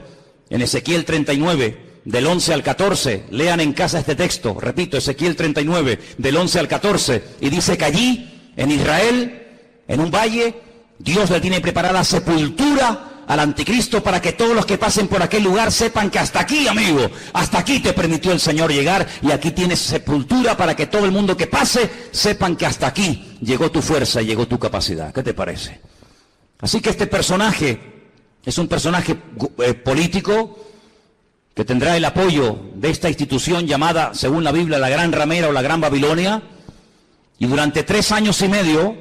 en Ezequiel 39, del 11 al 14, lean en casa este texto, repito, Ezequiel 39, del 11 al 14, y dice que allí, en Israel, en un valle, Dios le tiene preparada sepultura al anticristo para que todos los que pasen por aquel lugar sepan que hasta aquí, amigo, hasta aquí te permitió el Señor llegar, y aquí tienes sepultura para que todo el mundo que pase sepan que hasta aquí llegó tu fuerza y llegó tu capacidad. ¿Qué te parece? Así que este personaje es un personaje político, que tendrá el apoyo de esta institución llamada, según la Biblia, la Gran Ramera o la Gran Babilonia, y durante 3 años y medio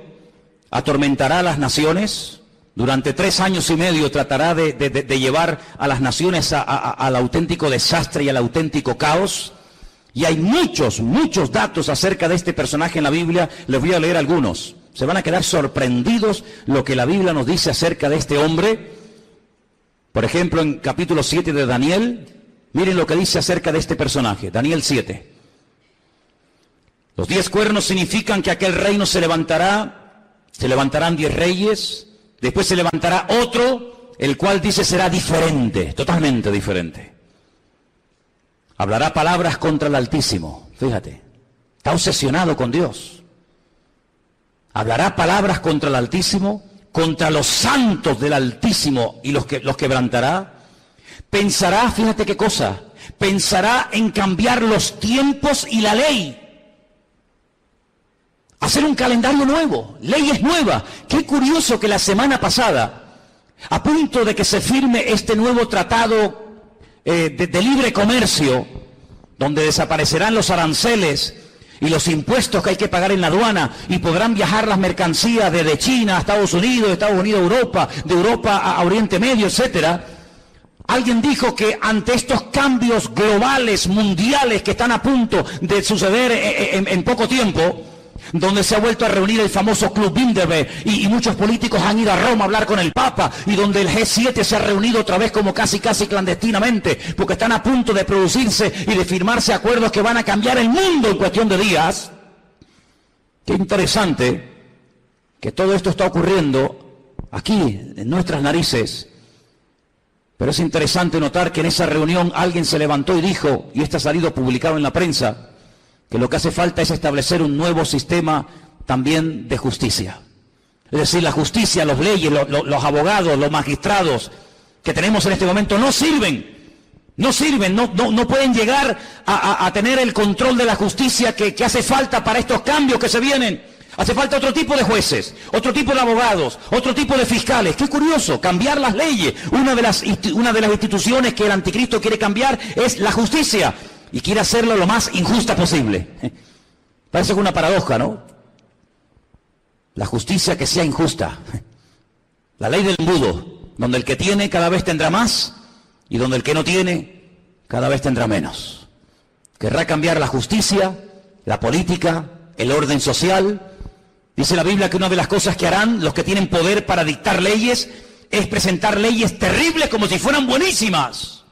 atormentará a las naciones. Durante 3 años y medio tratará de llevar a las naciones al auténtico desastre y al auténtico caos. Y hay muchos datos acerca de este personaje en la Biblia. Les voy a leer algunos. Se van a quedar sorprendidos lo que la Biblia nos dice acerca de este hombre. Por ejemplo, en capítulo 7 de Daniel, miren lo que dice acerca de este personaje, Daniel 7. Los 10 cuernos significan que aquel reino se levantarán 10 reyes, después se levantará otro, el cual dice será diferente, totalmente diferente. Hablará palabras contra el Altísimo, fíjate, está obsesionado con Dios. Hablará palabras contra el Altísimo, contra los santos del Altísimo, y los quebrantará. Pensará, fíjate qué cosa, pensará en cambiar los tiempos y la ley. Hacer un calendario nuevo, leyes nuevas. Qué curioso que la semana pasada, a punto de que se firme este nuevo tratado de libre comercio, donde desaparecerán los aranceles y los impuestos que hay que pagar en la aduana, y podrán viajar las mercancías desde China a Estados Unidos, de Estados Unidos a Europa, de Europa a Oriente Medio, etcétera. Alguien dijo que ante estos cambios globales, mundiales, que están a punto de suceder en poco tiempo, donde se ha vuelto a reunir el famoso Club Bilderberg, y muchos políticos han ido a Roma a hablar con el Papa, y donde el G7 se ha reunido otra vez como casi clandestinamente, porque están a punto de producirse y de firmarse acuerdos que van a cambiar el mundo en cuestión de días. Qué interesante que todo esto está ocurriendo aquí, en nuestras narices. Pero es interesante notar que en esa reunión alguien se levantó y dijo, y esto ha salido publicado en la prensa, que lo que hace falta es establecer un nuevo sistema también de justicia. Es decir, la justicia, las leyes, los abogados, los magistrados que tenemos en este momento no sirven, no pueden llegar a tener el control de la justicia que hace falta para estos cambios que se vienen. Hace falta otro tipo de jueces, otro tipo de abogados, otro tipo de fiscales. Qué curioso, cambiar las leyes. Una de las instituciones que el anticristo quiere cambiar es la justicia. Y quiere hacerlo lo más injusta posible. Parece que una paradoja, ¿no? La justicia que sea injusta. La ley del embudo, donde el que tiene cada vez tendrá más y donde el que no tiene cada vez tendrá menos. Querrá cambiar la justicia, la política, el orden social. Dice la Biblia que una de las cosas que harán los que tienen poder para dictar leyes es presentar leyes terribles como si fueran buenísimas.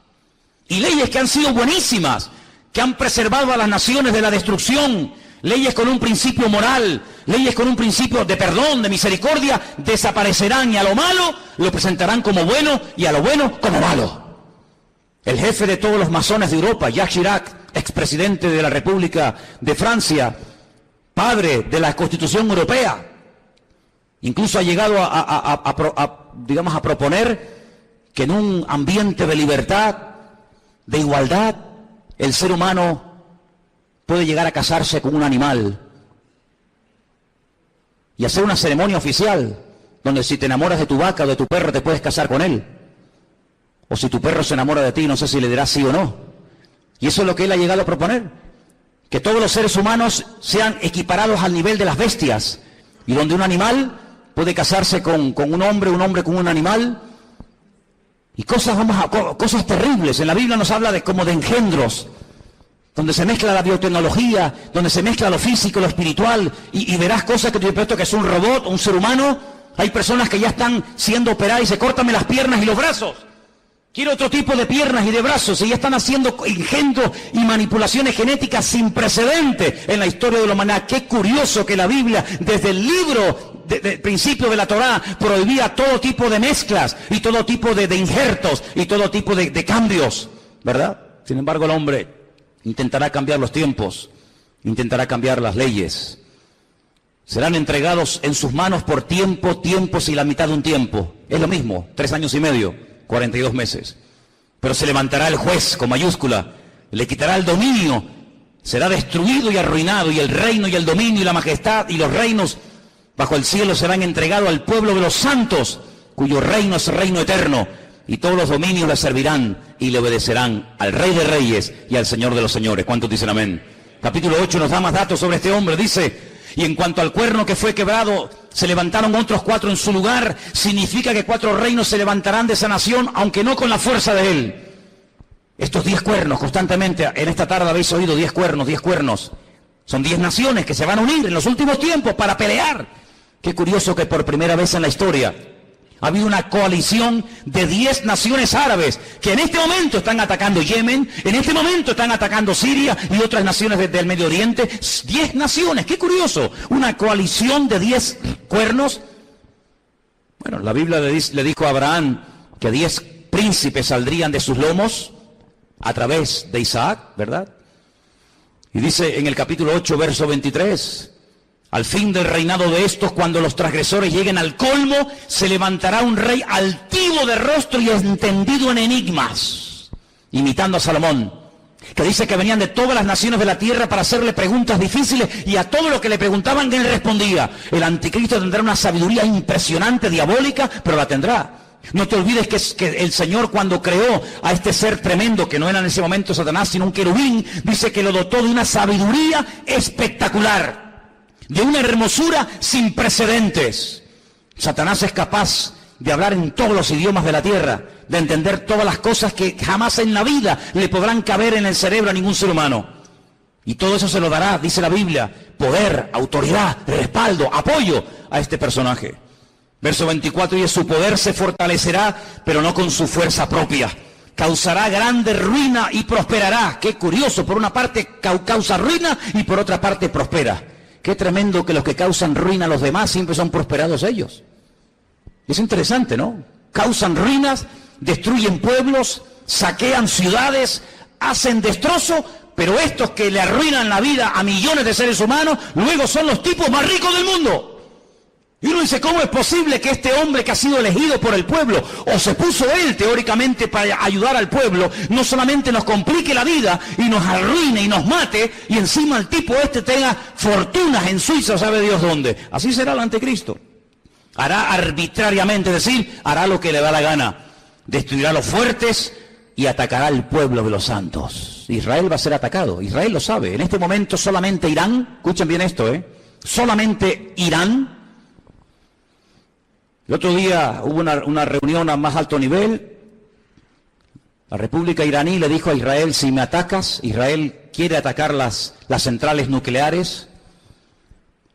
Y leyes que han sido buenísimas, que han preservado a las naciones de la destrucción, leyes con un principio moral, leyes con un principio de perdón, de misericordia, desaparecerán y a lo malo lo presentarán como bueno y a lo bueno como malo. El jefe de todos los masones de Europa, Jacques Chirac, expresidente de la República de Francia, padre de la Constitución Europea, incluso ha llegado a proponer que en un ambiente de libertad, de igualdad, el ser humano puede llegar a casarse con un animal y hacer una ceremonia oficial donde si te enamoras de tu vaca o de tu perro te puedes casar con él. O si tu perro se enamora de ti, no sé si le dirás sí o no. Y eso es lo que él ha llegado a proponer. Que todos los seres humanos sean equiparados al nivel de las bestias. Y donde un animal puede casarse con un hombre con un animal. Y cosas terribles. En la Biblia nos habla como de engendros. Donde se mezcla la biotecnología, donde se mezcla lo físico, lo espiritual. Y verás cosas que te pregunto que es un robot, un ser humano. Hay personas que ya están siendo operadas y se córtame las piernas y los brazos. Quiero otro tipo de piernas y de brazos, y ya están haciendo engendros y manipulaciones genéticas sin precedente en la historia de la humanidad. Qué curioso que la Biblia, desde el libro de principio de la Torá, prohibía todo tipo de mezclas y todo tipo de injertos y todo tipo de cambios, ¿verdad? Sin embargo, el hombre intentará cambiar los tiempos, intentará cambiar las leyes. Serán entregados en sus manos por tiempos y la mitad de un tiempo. Es lo mismo, 3 años y medio. 42 meses. Pero se levantará el juez con mayúscula, le quitará el dominio, será destruido y arruinado, y el reino y el dominio y la majestad y los reinos bajo el cielo serán entregados al pueblo de los santos, cuyo reino es reino eterno, y todos los dominios le servirán y le obedecerán al Rey de Reyes y al Señor de los Señores. ¿Cuántos dicen amén? Capítulo 8 nos da más datos sobre este hombre. Dice: y en cuanto al cuerno que fue quebrado, se levantaron otros 4 en su lugar. Significa que 4 reinos se levantarán de esa nación, aunque no con la fuerza de él. Estos 10 cuernos, constantemente, en esta tarde habéis oído 10 cuernos, 10 cuernos. Son 10 naciones que se van a unir en los últimos tiempos para pelear. Qué curioso que por primera vez en la historia ha habido una coalición de 10 naciones árabes que en este momento están atacando Yemen, en este momento están atacando Siria y otras naciones del Medio Oriente. 10 naciones, qué curioso, una coalición de 10 cuernos. Bueno, la Biblia le dijo a Abraham que 10 príncipes saldrían de sus lomos a través de Isaac, ¿verdad? Y dice en el capítulo 8, verso 23... al fin del reinado de estos, cuando los transgresores lleguen al colmo, se levantará un rey altivo de rostro y entendido en enigmas, imitando a Salomón, que dice que venían de todas las naciones de la tierra para hacerle preguntas difíciles, y a todo lo que le preguntaban él respondía. El anticristo tendrá una sabiduría impresionante, diabólica, pero la tendrá. No te olvides que el Señor, cuando creó a este ser tremendo, que no era en ese momento Satanás, sino un querubín, dice que lo dotó de una sabiduría espectacular, de una hermosura sin precedentes. Satanás es capaz de hablar en todos los idiomas de la tierra, de entender todas las cosas que jamás en la vida le podrán caber en el cerebro a ningún ser humano. Y todo eso se lo dará, dice la Biblia, poder, autoridad, respaldo, apoyo a este personaje. Verso 24, y su poder se fortalecerá, pero no con su fuerza propia. Causará grande ruina y prosperará. Qué curioso, por una parte causa ruina y por otra parte prospera. Qué tremendo que los que causan ruina a los demás siempre son prosperados ellos. Es interesante, ¿no? Causan ruinas, destruyen pueblos, saquean ciudades, hacen destrozo, pero estos que le arruinan la vida a millones de seres humanos, luego son los tipos más ricos del mundo. Y uno dice, ¿cómo es posible que este hombre que ha sido elegido por el pueblo, o se puso él teóricamente para ayudar al pueblo, no solamente nos complique la vida y nos arruine y nos mate, y encima el tipo este tenga fortunas en Suiza, sabe Dios dónde? Así será el anticristo. Hará arbitrariamente, es decir, hará lo que le da la gana. Destruirá a los fuertes y atacará al pueblo de los santos. Israel va a ser atacado, Israel lo sabe. En este momento solamente Irán, escuchen bien esto, solamente Irán. El otro día hubo una reunión a más alto nivel. La República iraní le dijo a Israel, si me atacas, Israel quiere atacar las centrales nucleares,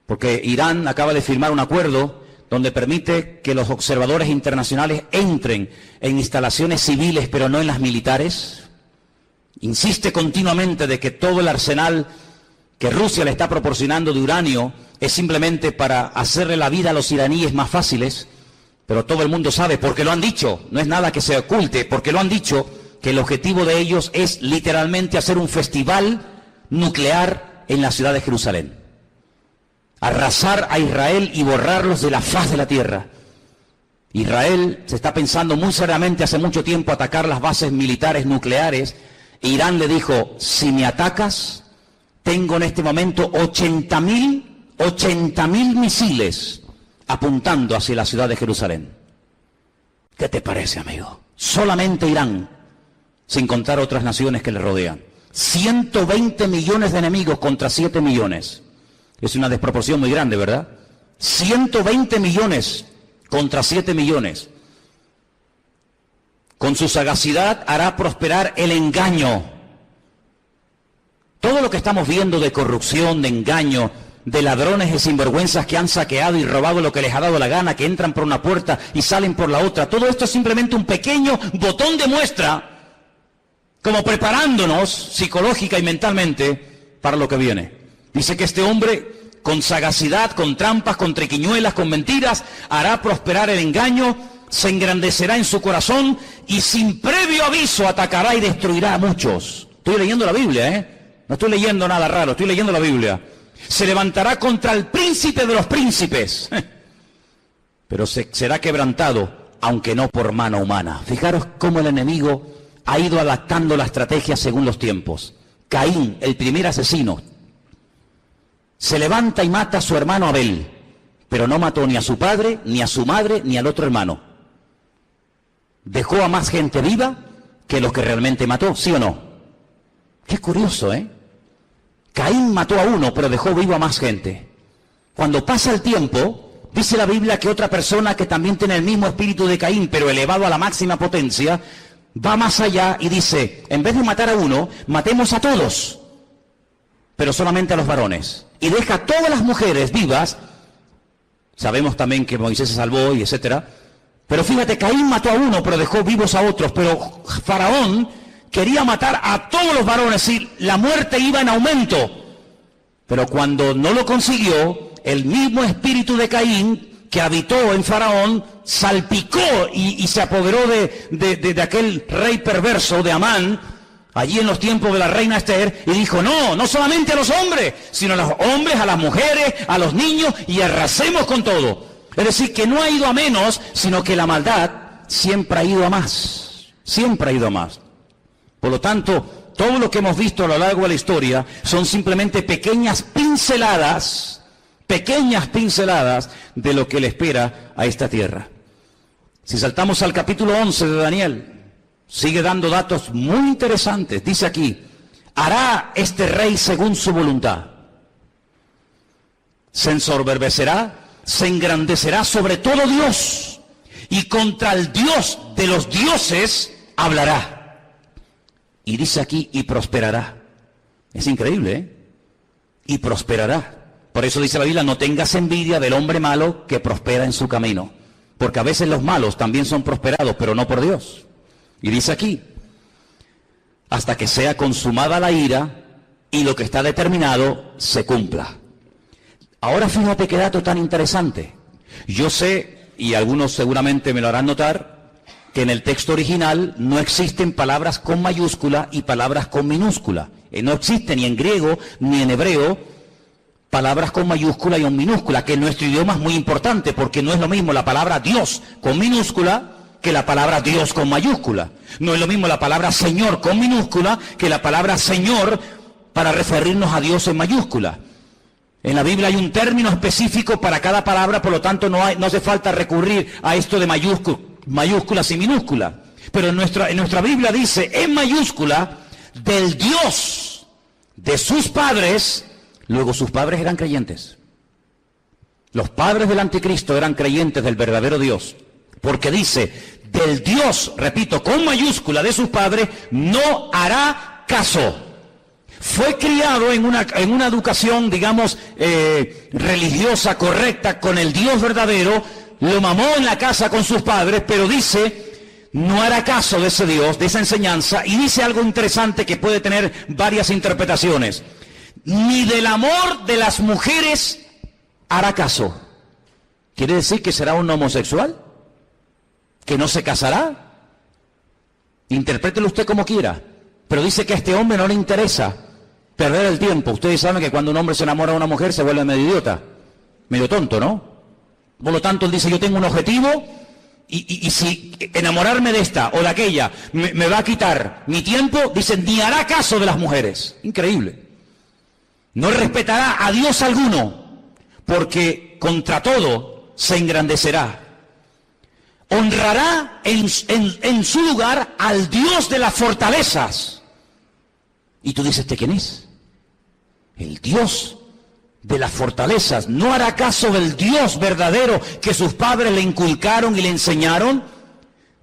porque Irán acaba de firmar un acuerdo donde permite que los observadores internacionales entren en instalaciones civiles, pero no en las militares. Insiste continuamente de que todo el arsenal que Rusia le está proporcionando de uranio es simplemente para hacerle la vida a los iraníes más fáciles. Pero todo el mundo sabe, porque lo han dicho, no es nada que se oculte, porque lo han dicho, que el objetivo de ellos es literalmente hacer un festival nuclear en la ciudad de Jerusalén. Arrasar a Israel y borrarlos de la faz de la tierra. Israel se está pensando muy seriamente hace mucho tiempo atacar las bases militares nucleares. Irán le dijo, si me atacas, tengo en este momento 80.000 misiles apuntando hacia la ciudad de Jerusalén. ¿Qué te parece, amigo? Solamente Irán, sin contar otras naciones que le rodean. 120 millones de enemigos contra 7 millones. Es una desproporción muy grande, ¿verdad? 120 millones contra 7 millones. Con su sagacidad hará prosperar el engaño. Todo lo que estamos viendo de corrupción, de engaño, de ladrones y sinvergüenzas que han saqueado y robado lo que les ha dado la gana, que entran por una puerta y salen por la otra. Todo esto es simplemente un pequeño botón de muestra, como preparándonos psicológica y mentalmente para lo que viene. Dice que este hombre, con sagacidad, con trampas, con triquiñuelas, con mentiras, hará prosperar el engaño, se engrandecerá en su corazón y sin previo aviso atacará y destruirá a muchos. Estoy leyendo la Biblia, no estoy leyendo nada raro, estoy leyendo la Biblia. Se levantará contra el príncipe de los príncipes, pero será quebrantado, aunque no por mano humana. Fijaros cómo el enemigo ha ido adaptando la estrategia según los tiempos. Caín, el primer asesino, se levanta y mata a su hermano Abel, pero no mató ni a su padre, ni a su madre, ni al otro hermano. Dejó a más gente viva que los que realmente mató, ¿sí o no? Qué curioso, Caín mató a uno, pero dejó vivo a más gente. Cuando pasa el tiempo, dice la Biblia que otra persona que también tiene el mismo espíritu de Caín, pero elevado a la máxima potencia, va más allá y dice, en vez de matar a uno, matemos a todos, pero solamente a los varones. Y deja a todas las mujeres vivas. Sabemos también que Moisés se salvó y etcétera. Pero fíjate, Caín mató a uno, pero dejó vivos a otros. Pero Faraón quería matar a todos los varones y la muerte iba en aumento. Pero cuando no lo consiguió, el mismo espíritu de Caín que habitó en Faraón salpicó y se apoderó de aquel rey perverso de Amán, allí en los tiempos de la reina Esther, y dijo, no solamente a los hombres, sino a los hombres, a las mujeres, a los niños, y arrasemos con todo. Es decir, que no ha ido a menos, sino que la maldad siempre ha ido a más. Siempre ha ido a más. Por lo tanto, todo lo que hemos visto a lo largo de la historia son simplemente pequeñas pinceladas de lo que le espera a esta tierra. Si saltamos al capítulo 11 de Daniel, sigue dando datos muy interesantes. Dice aquí, hará este rey según su voluntad. Se ensoberbecerá, se engrandecerá sobre todo Dios, y contra el Dios de los dioses hablará. Y dice aquí, y prosperará. Es increíble, Y prosperará. Por eso dice la Biblia, no tengas envidia del hombre malo que prospera en su camino. Porque a veces los malos también son prosperados, pero no por Dios. Y dice aquí, hasta que sea consumada la ira y lo que está determinado se cumpla. Ahora fíjate qué dato tan interesante. Yo sé, y algunos seguramente me lo harán notar, que en el texto original no existen palabras con mayúscula y palabras con minúscula. No existe ni en griego ni en hebreo palabras con mayúscula y con minúscula, que en nuestro idioma es muy importante, porque no es lo mismo la palabra Dios con minúscula que la palabra Dios con mayúscula. No es lo mismo la palabra Señor con minúscula que la palabra Señor para referirnos a Dios en mayúscula. En la Biblia hay un término específico para cada palabra, por lo tanto no hace falta recurrir a esto de mayúsculas y minúsculas. Pero en nuestra Biblia dice en mayúscula del Dios de sus padres. Luego sus padres eran creyentes. Los padres del anticristo eran creyentes del verdadero Dios. Porque dice, del Dios, repito, con mayúscula de sus padres, no hará caso. Fue criado en una educación, digamos, religiosa, correcta, con el Dios verdadero, lo mamó en la casa con sus padres, pero dice, no hará caso de ese Dios, de esa enseñanza, y dice algo interesante que puede tener varias interpretaciones. Ni del amor de las mujeres hará caso. ¿Quiere decir que será un homosexual? ¿Que no se casará? Interprételo usted como quiera. Pero dice que a este hombre no le interesa perder el tiempo. Ustedes saben que cuando un hombre se enamora de una mujer se vuelve medio idiota, medio tonto, ¿no? Por lo tanto, él dice, yo tengo un objetivo y si enamorarme de esta o de aquella me va a quitar mi tiempo, dice, ni hará caso de las mujeres. Increíble. No respetará a Dios alguno, porque contra todo se engrandecerá. Honrará en su lugar al Dios de las fortalezas. Y tú dices, ¿este quién es? El Dios de las fortalezas. No hará caso del Dios verdadero que sus padres le inculcaron y le enseñaron.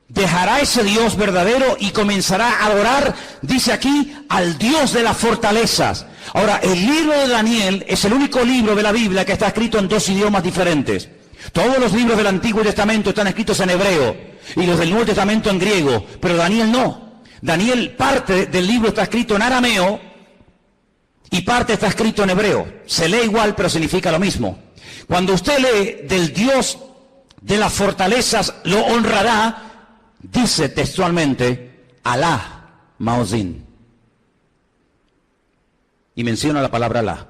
Dejará ese Dios verdadero y comenzará a adorar, dice aquí, al Dios de las fortalezas. Ahora, el libro de Daniel es el único libro de la Biblia que está escrito en dos idiomas diferentes. Todos los libros del Antiguo Testamento están escritos en hebreo y los del Nuevo Testamento en griego, pero Daniel no. Daniel, parte del libro está escrito en arameo y parte está escrito en hebreo. Se lee igual, pero significa lo mismo. Cuando usted lee del Dios de las fortalezas lo honrará, dice textualmente Alá Maozín. Y menciona la palabra Alá.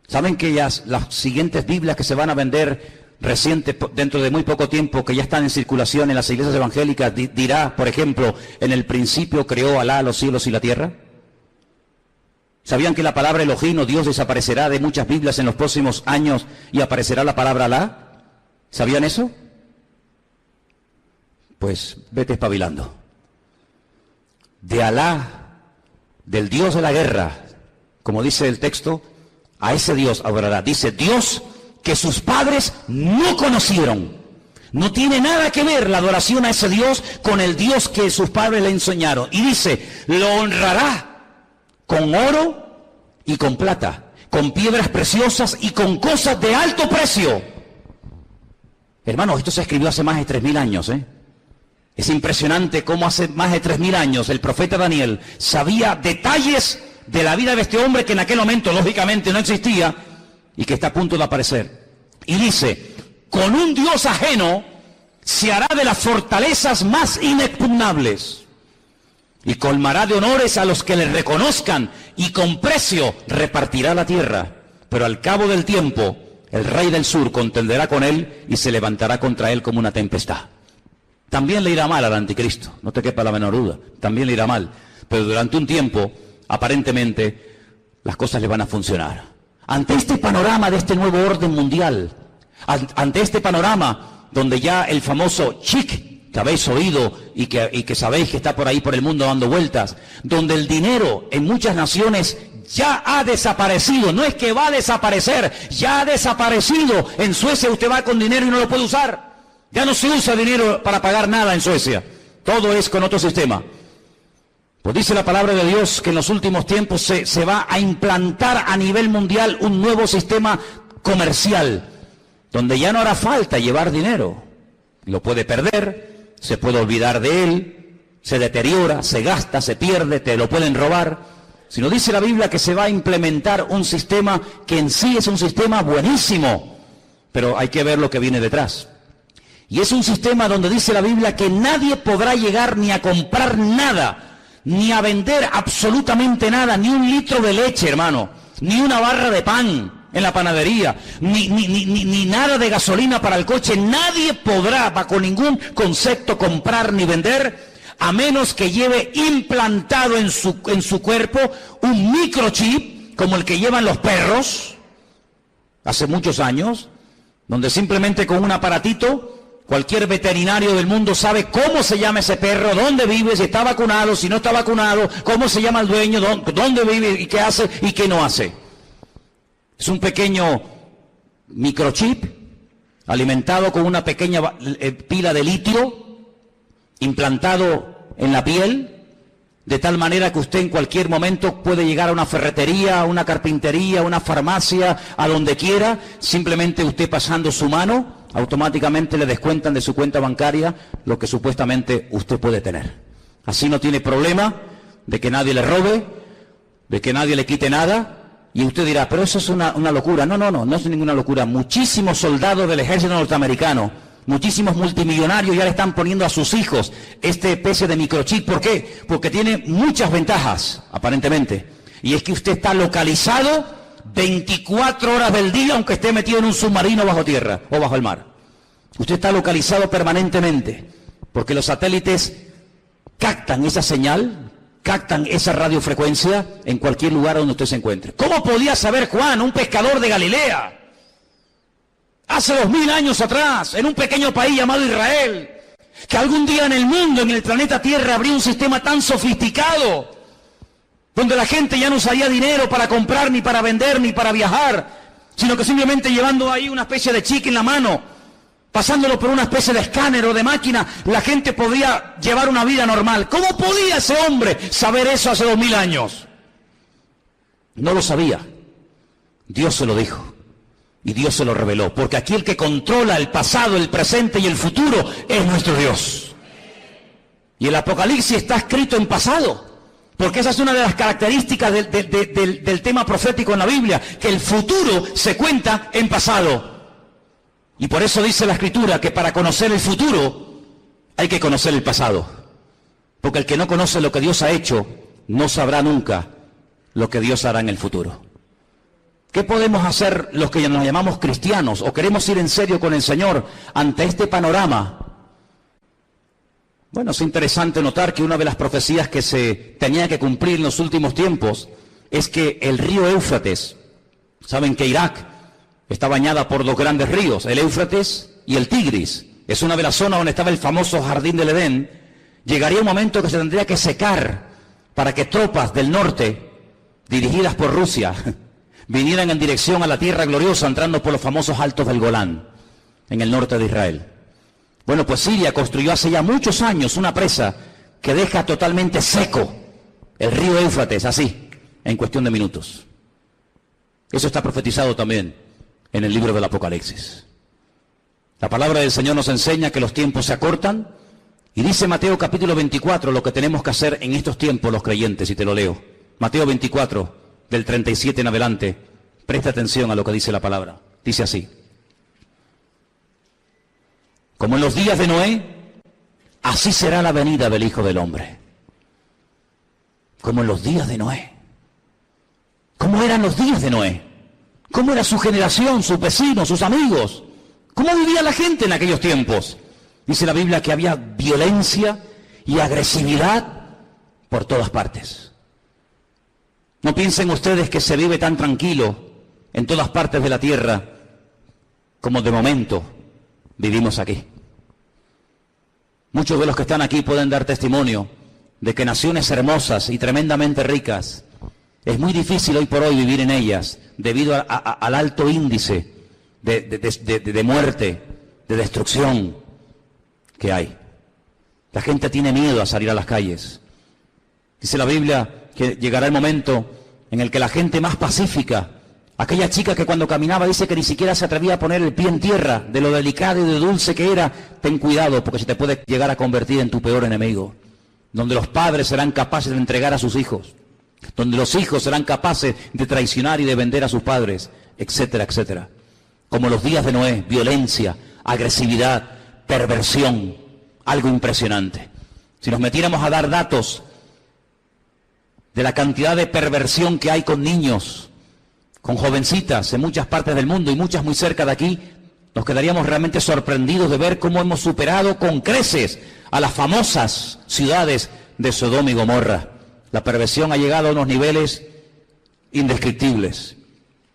¿Saben que las siguientes Biblias que se van a vender dentro de muy poco tiempo, que ya están en circulación en las iglesias evangélicas, dirá, por ejemplo, en el principio creó Alá los cielos y la tierra? ¿Sabían que la palabra Elohim o Dios desaparecerá de muchas Biblias en los próximos años y aparecerá la palabra Alá? ¿Sabían eso? Pues vete espabilando. De Alá, del Dios de la guerra, como dice el texto, a ese Dios adorará. Dice, Dios que sus padres no conocieron. No tiene nada que ver la adoración a ese Dios con el Dios que sus padres le enseñaron. Y dice, lo honrará con oro y con plata, con piedras preciosas y con cosas de alto precio. Hermanos, esto se escribió hace más de 3000 años, ¿eh? Es impresionante cómo hace más de 3000 años el profeta Daniel sabía detalles de la vida de este hombre que en aquel momento lógicamente no existía y que está a punto de aparecer. Y dice, con un Dios ajeno se hará de las fortalezas más inexpugnables y colmará de honores a los que le reconozcan y con precio repartirá la tierra. Pero al cabo del tiempo el rey del sur contenderá con él y se levantará contra él como una tempestad. También le irá mal al anticristo, no te quepa la menor duda, también le irá mal, pero durante un tiempo aparentemente las cosas le van a funcionar. Ante este panorama de este nuevo orden mundial, ante este panorama donde ya el famoso chic que habéis oído y que sabéis que está por ahí por el mundo dando vueltas, donde el dinero en muchas naciones ya ha desaparecido, no es que va a desaparecer, ya ha desaparecido. En Suecia usted va con dinero y no lo puede usar. Ya no se usa dinero para pagar nada en Suecia, todo es con otro sistema. Pues dice la palabra de Dios que en los últimos tiempos se va a implantar a nivel mundial un nuevo sistema comercial, donde ya no hará falta llevar dinero. Lo puede perder, se puede olvidar de él, se deteriora, se gasta, se pierde, te lo pueden robar. Sino dice la Biblia que se va a implementar un sistema que en sí es un sistema buenísimo, pero hay que ver lo que viene detrás. Y es un sistema donde dice la Biblia que nadie podrá llegar ni a comprar nada, ni a vender absolutamente nada, ni un litro de leche, hermano, ni una barra de pan en la panadería, ni nada de gasolina para el coche. Nadie podrá, bajo ningún concepto, comprar ni vender, a menos que lleve implantado en su cuerpo un microchip, como el que llevan los perros, hace muchos años, donde simplemente con un aparatito, cualquier veterinario del mundo sabe cómo se llama ese perro, dónde vive, si está vacunado, si no está vacunado, cómo se llama el dueño, dónde vive y qué hace y qué no hace. Es un pequeño microchip alimentado con una pequeña pila de litio implantado en la piel, de tal manera que usted en cualquier momento puede llegar a una ferretería, a una carpintería, a una farmacia, a donde quiera, simplemente usted pasando su mano, automáticamente le descuentan de su cuenta bancaria lo que supuestamente usted puede tener. Así no tiene problema de que nadie le robe, de que nadie le quite nada. Y usted dirá, pero eso es una locura. No es ninguna locura. Muchísimos soldados del ejército norteamericano, muchísimos multimillonarios ya le están poniendo a sus hijos este especie de microchip. ¿Por qué? Porque tiene muchas ventajas, aparentemente. Y es que usted está localizado 24 horas del día, aunque esté metido en un submarino bajo tierra o bajo el mar. Usted está localizado permanentemente, porque los satélites captan esa señal, captan esa radiofrecuencia en cualquier lugar donde usted se encuentre. ¿Cómo podía saber Juan, un pescador de Galilea, hace 2000 años atrás, en un pequeño país llamado Israel, que algún día en el mundo, en el planeta Tierra, habría un sistema tan sofisticado, donde la gente ya no usaría dinero para comprar, ni para vender, ni para viajar, sino que simplemente llevando ahí una especie de chicle en la mano, pasándolo por una especie de escáner o de máquina, la gente podría llevar una vida normal? ¿Cómo podía ese hombre saber eso hace 2000 años? No lo sabía. Dios se lo dijo. Y Dios se lo reveló. Porque aquí el que controla el pasado, el presente y el futuro es nuestro Dios. Y el Apocalipsis está escrito en pasado. Porque esa es una de las características del tema profético en la Biblia, que el futuro se cuenta en pasado. Y por eso dice la Escritura que para conocer el futuro hay que conocer el pasado. Porque el que no conoce lo que Dios ha hecho, no sabrá nunca lo que Dios hará en el futuro. ¿Qué podemos hacer los que nos llamamos cristianos o queremos ir en serio con el Señor ante este panorama? Bueno, es interesante notar que una de las profecías que se tenía que cumplir en los últimos tiempos es que el río Éufrates, saben que Irak está bañada por dos grandes ríos, el Éufrates y el Tigris. Es una de las zonas donde estaba el famoso Jardín del Edén. Llegaría un momento que se tendría que secar para que tropas del norte, dirigidas por Rusia, vinieran en dirección a la tierra gloriosa, entrando por los famosos Altos del Golán, en el norte de Israel. Bueno, pues Siria construyó hace ya muchos años una presa que deja totalmente seco el río Éufrates, así, en cuestión de minutos. Eso está profetizado también en el libro del Apocalipsis. La palabra del Señor nos enseña que los tiempos se acortan, y dice Mateo capítulo 24 lo que tenemos que hacer en estos tiempos los creyentes, y te lo leo. Mateo 24, del 37 en adelante, presta atención a lo que dice la palabra. Dice así: como en los días de Noé, así será la venida del Hijo del Hombre. Como en los días de Noé. ¿Cómo eran los días de Noé? ¿Cómo era su generación, sus vecinos, sus amigos? ¿Cómo vivía la gente en aquellos tiempos? Dice la Biblia que había violencia y agresividad por todas partes. No piensen ustedes que se vive tan tranquilo en todas partes de la tierra como de momento vivimos aquí. Muchos de los que están aquí pueden dar testimonio de que naciones hermosas y tremendamente ricas, es muy difícil hoy por hoy vivir en ellas debido al alto índice de muerte, de destrucción que hay. La gente tiene miedo a salir a las calles. Dice la Biblia que llegará el momento en el que la gente más pacífica, aquella chica que cuando caminaba dice que ni siquiera se atrevía a poner el pie en tierra, de lo delicado y de dulce que era, ten cuidado porque se te puede llegar a convertir en tu peor enemigo. Donde los padres serán capaces de entregar a sus hijos, donde los hijos serán capaces de traicionar y de vender a sus padres, etcétera, etcétera. Como los días de Noé, violencia, agresividad, perversión, algo impresionante. Si nos metiéramos a dar datos de la cantidad de perversión que hay con niños, con jovencitas en muchas partes del mundo y muchas muy cerca de aquí, nos quedaríamos realmente sorprendidos de ver cómo hemos superado con creces a las famosas ciudades de Sodoma y Gomorra. La perversión ha llegado a unos niveles indescriptibles.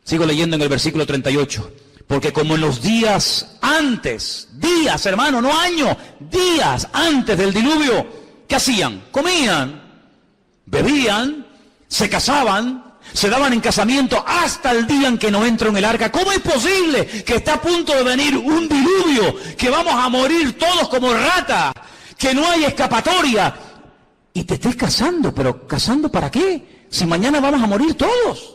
Sigo leyendo en el versículo 38. Porque como en los días antes, días hermano, no años, días antes del diluvio, ¿qué hacían? Comían, bebían, se casaban, se daban en casamiento hasta el día en que no entró en el arca. ¿Cómo es posible que está a punto de venir un diluvio, que vamos a morir todos como ratas, que no hay escapatoria? Y te estés casando, pero ¿casando para qué? Si mañana vamos a morir todos.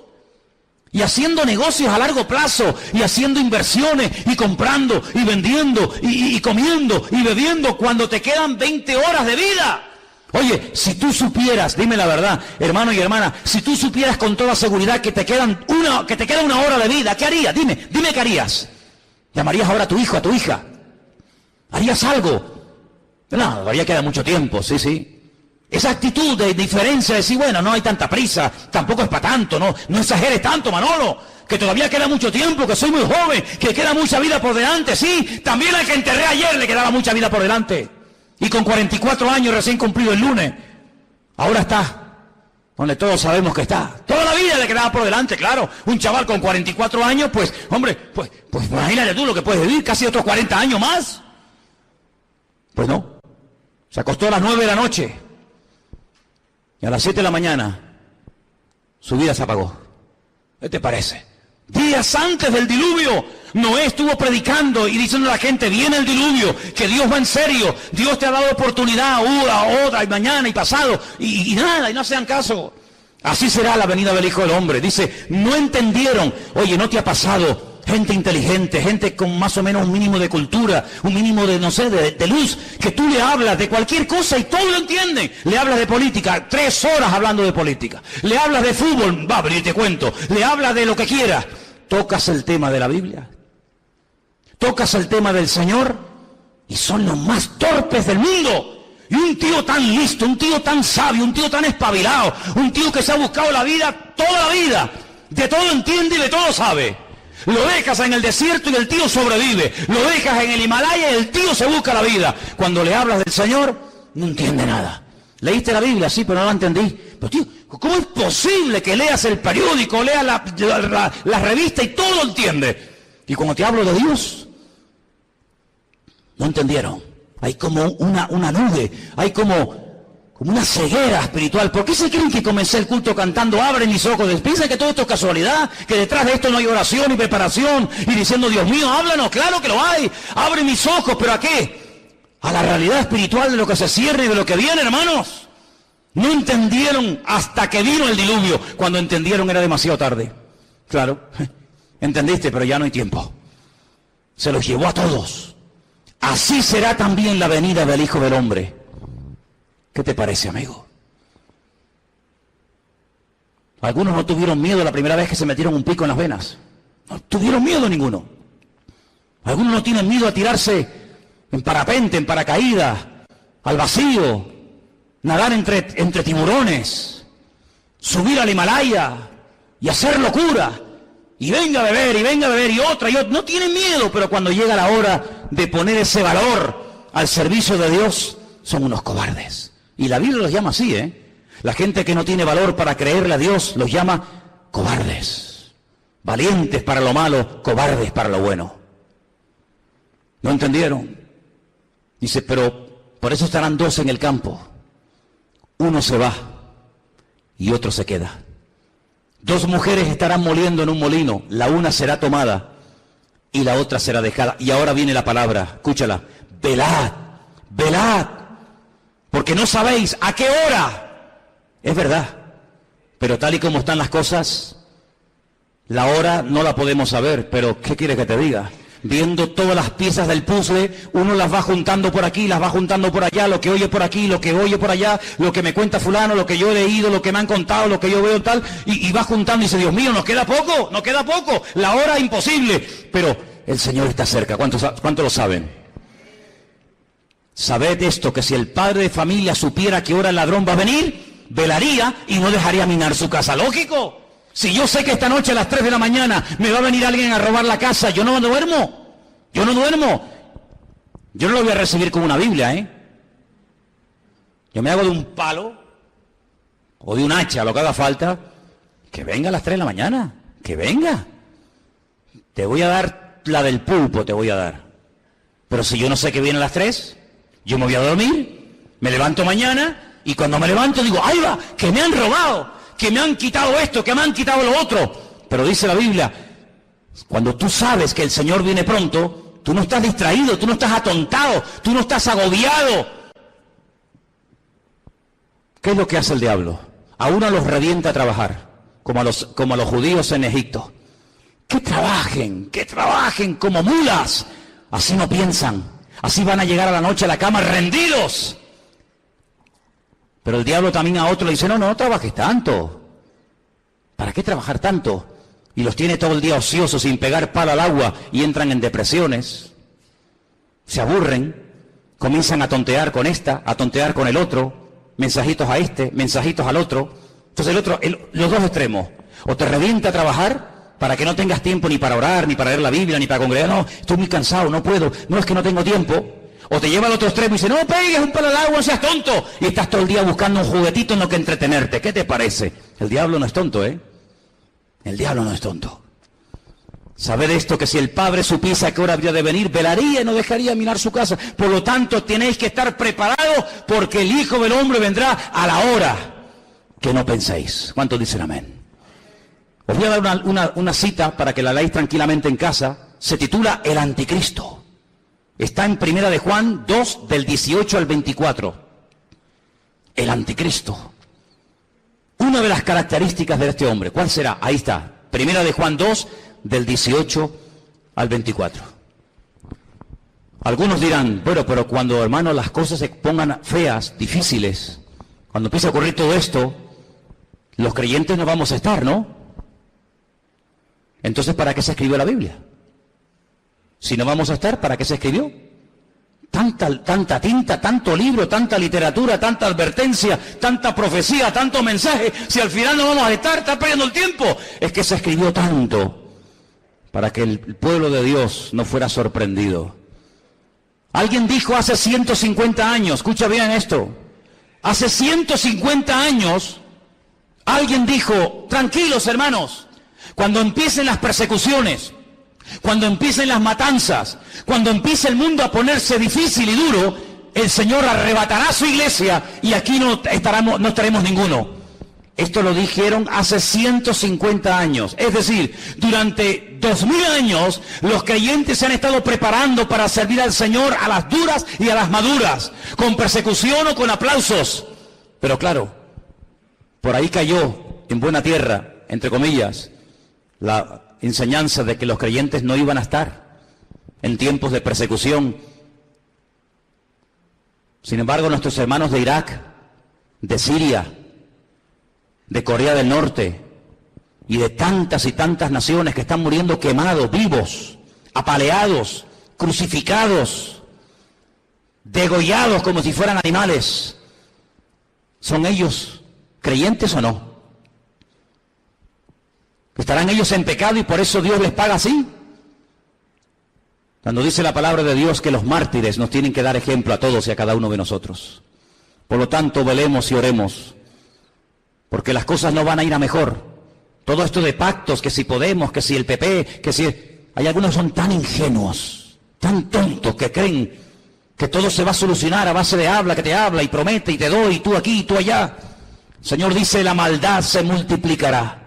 Y haciendo negocios a largo plazo, y haciendo inversiones, y comprando, y vendiendo, y comiendo, y bebiendo, cuando te quedan 20 horas de vida. Oye, si tú supieras, dime la verdad, hermano y hermana, si tú supieras con toda seguridad que te queda una hora de vida, ¿qué harías? Dime qué harías. ¿Llamarías ahora a tu hijo, a tu hija? ¿Harías algo? No, todavía queda mucho tiempo, sí. Esa actitud de diferencia, de decir, bueno, no hay tanta prisa, tampoco es para tanto, no exageres tanto, Manolo, que todavía queda mucho tiempo, que soy muy joven, que queda mucha vida por delante, sí, también al que enterré ayer le quedaba mucha vida por delante, y con 44 años recién cumplido el lunes, ahora está, donde todos sabemos que está, toda la vida le quedaba por delante, claro, un chaval con 44 años, pues, hombre, pues imagínate tú lo que puedes vivir, casi otros 40 años más, pues no, se acostó a las 9 de la noche, y a las 7 de la mañana, su vida se apagó. ¿Qué te parece? Días antes del diluvio, Noé estuvo predicando y diciendo a la gente, viene el diluvio, que Dios va en serio, Dios te ha dado oportunidad, otra, y mañana, y pasado, y nada, y no hacían caso. Así será la venida del Hijo del Hombre. Dice, no entendieron. Oye, ¿no te ha pasado? Gente inteligente, gente con más o menos un mínimo de cultura, un mínimo de, no sé, de luz, que tú le hablas de cualquier cosa y todos lo entienden. Le hablas de política, 3 horas hablando de política. Le hablas de fútbol, va a abrir, te cuento. Le hablas de lo que quieras. Tocas el tema de la Biblia. Tocas el tema del Señor y son los más torpes del mundo. Y un tío tan listo, un tío tan sabio, un tío tan espabilado, un tío que se ha buscado la vida, toda la vida, de todo entiende y de todo sabe. Lo dejas en el desierto y el tío sobrevive. Lo dejas en el Himalaya y el tío se busca la vida. Cuando le hablas del Señor, no entiende nada. Leíste la Biblia, sí, pero no la entendí. Pero tío, ¿cómo es posible que leas el periódico, leas la revista y todo lo entiende? Y cuando te hablo de Dios, no entendieron. Hay como una nube, hay como una ceguera espiritual. ¿Por qué se creen que comencé el culto cantando abre mis ojos? ¿Piensan que todo esto es casualidad? ¿Que detrás de esto no hay oración y preparación? Y diciendo, Dios mío, háblanos. Claro que lo hay. Abre mis ojos, ¿pero a qué? A la realidad espiritual de lo que se cierra y de lo que viene, hermanos. No entendieron hasta que vino el diluvio. Cuando entendieron era demasiado tarde. Claro, entendiste, pero ya no hay tiempo. Se los llevó a todos. Así será también la venida del Hijo del Hombre. ¿Qué te parece, amigo? Algunos no tuvieron miedo la primera vez que se metieron un pico en las venas. No tuvieron miedo ninguno. Algunos no tienen miedo a tirarse en parapente, en paracaídas, al vacío, nadar entre tiburones, subir al Himalaya y hacer locura. Y venga a beber, y otra. No tienen miedo, pero cuando llega la hora de poner ese valor al servicio de Dios, son unos cobardes. Y la Biblia los llama así, La gente que no tiene valor para creerle a Dios los llama cobardes. Valientes para lo malo, cobardes para lo bueno. ¿No entendieron? Dice, pero por eso estarán 2 en el campo. Uno se va y otro se queda. 2 mujeres estarán moliendo en un molino. La una será tomada y la otra será dejada. Y ahora viene la palabra, escúchala. Velad, velad. Porque no sabéis a qué hora. Es verdad. Pero tal y como están las cosas, la hora no la podemos saber. Pero ¿qué quieres que te diga? Viendo todas las piezas del puzzle, uno las va juntando por aquí, las va juntando por allá, lo que oye por aquí, lo que oye por allá, lo que me cuenta fulano, lo que yo he leído, lo que me han contado, lo que yo veo tal, y va juntando y dice, Dios mío, nos queda poco, la hora imposible. Pero el Señor está cerca. ¿Cuántos lo saben? Sabed esto, que si el padre de familia supiera que hora el ladrón va a venir, velaría y no dejaría minar su casa. Lógico. Si yo sé que esta noche a las 3 de la mañana me va a venir alguien a robar la casa, yo no duermo. Yo no duermo. Yo no lo voy a recibir con una Biblia, ¿eh? Yo me hago de un palo o de un hacha, lo que haga falta, que venga a las 3 de la mañana, que venga. Te voy a dar la del pulpo, te voy a dar. Pero si yo no sé que viene a las 3, yo me voy a dormir, me levanto mañana y cuando me levanto digo, ¡ay va! Que me han robado, que me han quitado esto, que me han quitado lo otro. Pero dice la Biblia, cuando tú sabes que el Señor viene pronto, tú no estás distraído, tú no estás atontado, tú no estás agobiado. ¿Qué es lo que hace el diablo? A uno los revienta a trabajar, como a los judíos en Egipto. Que trabajen como mulas. Así no piensan, así van a llegar a la noche a la cama rendidos. Pero el diablo también a otro le dice, no trabajes tanto. ¿Para qué trabajar tanto? Y los tiene todo el día ociosos, sin pegar palo al agua, y entran en depresiones. Se aburren, comienzan a tontear con esta, a tontear con el otro, mensajitos a este, mensajitos al otro. Entonces los dos extremos, o te revienta a trabajar, para que no tengas tiempo ni para orar, ni para leer la Biblia, ni para congregar. No, estoy muy cansado, no puedo, no es que no tengo tiempo. O te lleva al otro extremo y dice, no pegues un palo al agua, no seas tonto. Y estás todo el día buscando un juguetito en lo que entretenerte. ¿Qué te parece? El diablo no es tonto, ¿eh? El diablo no es tonto. Sabed esto, que si el Padre supiese a qué hora habría de venir, velaría y no dejaría mirar su casa. Por lo tanto, tenéis que estar preparados, porque el Hijo del Hombre vendrá a la hora que no penséis. ¿Cuántos dicen amén? Os voy a dar una cita para que la leáis tranquilamente en casa. Se titula El Anticristo. Está en 1 de Juan 2, del 18 al 24. El Anticristo. Una de las características de este hombre, ¿cuál será? Ahí está. 1 de Juan 2, del 18 al 24. Algunos dirán, bueno, pero cuando, hermanos, las cosas se pongan feas, difíciles, cuando empiece a ocurrir todo esto, los creyentes no vamos a estar, ¿no? Entonces, ¿para qué se escribió la Biblia? Si no vamos a estar, ¿para qué se escribió? Tanta tinta, tanto libro, tanta literatura, tanta advertencia, tanta profecía, tanto mensaje. Si al final no vamos a estar, está perdiendo el tiempo. Es que se escribió tanto para que el pueblo de Dios no fuera sorprendido. Alguien dijo hace 150 años, escucha bien esto, hace 150 años, alguien dijo, tranquilos hermanos, cuando empiecen las persecuciones, cuando empiecen las matanzas, cuando empiece el mundo a ponerse difícil y duro, el Señor arrebatará su iglesia y aquí no estaremos ninguno. Esto lo dijeron hace 150 años. Es decir, durante 2000 años los creyentes se han estado preparando para servir al Señor a las duras y a las maduras, con persecución o con aplausos. Pero claro, por ahí cayó en buena tierra, entre comillas, la enseñanza de que los creyentes no iban a estar en tiempos de persecución. Sin embargo, nuestros hermanos de Irak, de Siria, de Corea del Norte y de tantas y tantas naciones que están muriendo quemados, vivos, apaleados, crucificados, degollados como si fueran animales, ¿son ellos creyentes o no? ¿Estarán ellos en pecado y por eso Dios les paga así? Cuando dice la palabra de Dios que los mártires nos tienen que dar ejemplo a todos y a cada uno de nosotros. Por lo tanto, velemos y oremos, porque las cosas no van a ir a mejor. Todo esto de pactos, que si Podemos, que si el PP, que si... Hay algunos que son tan ingenuos, tan tontos, que creen que todo se va a solucionar a base de habla, que te habla y promete y te doy, y tú aquí y tú allá. El Señor dice, la maldad se multiplicará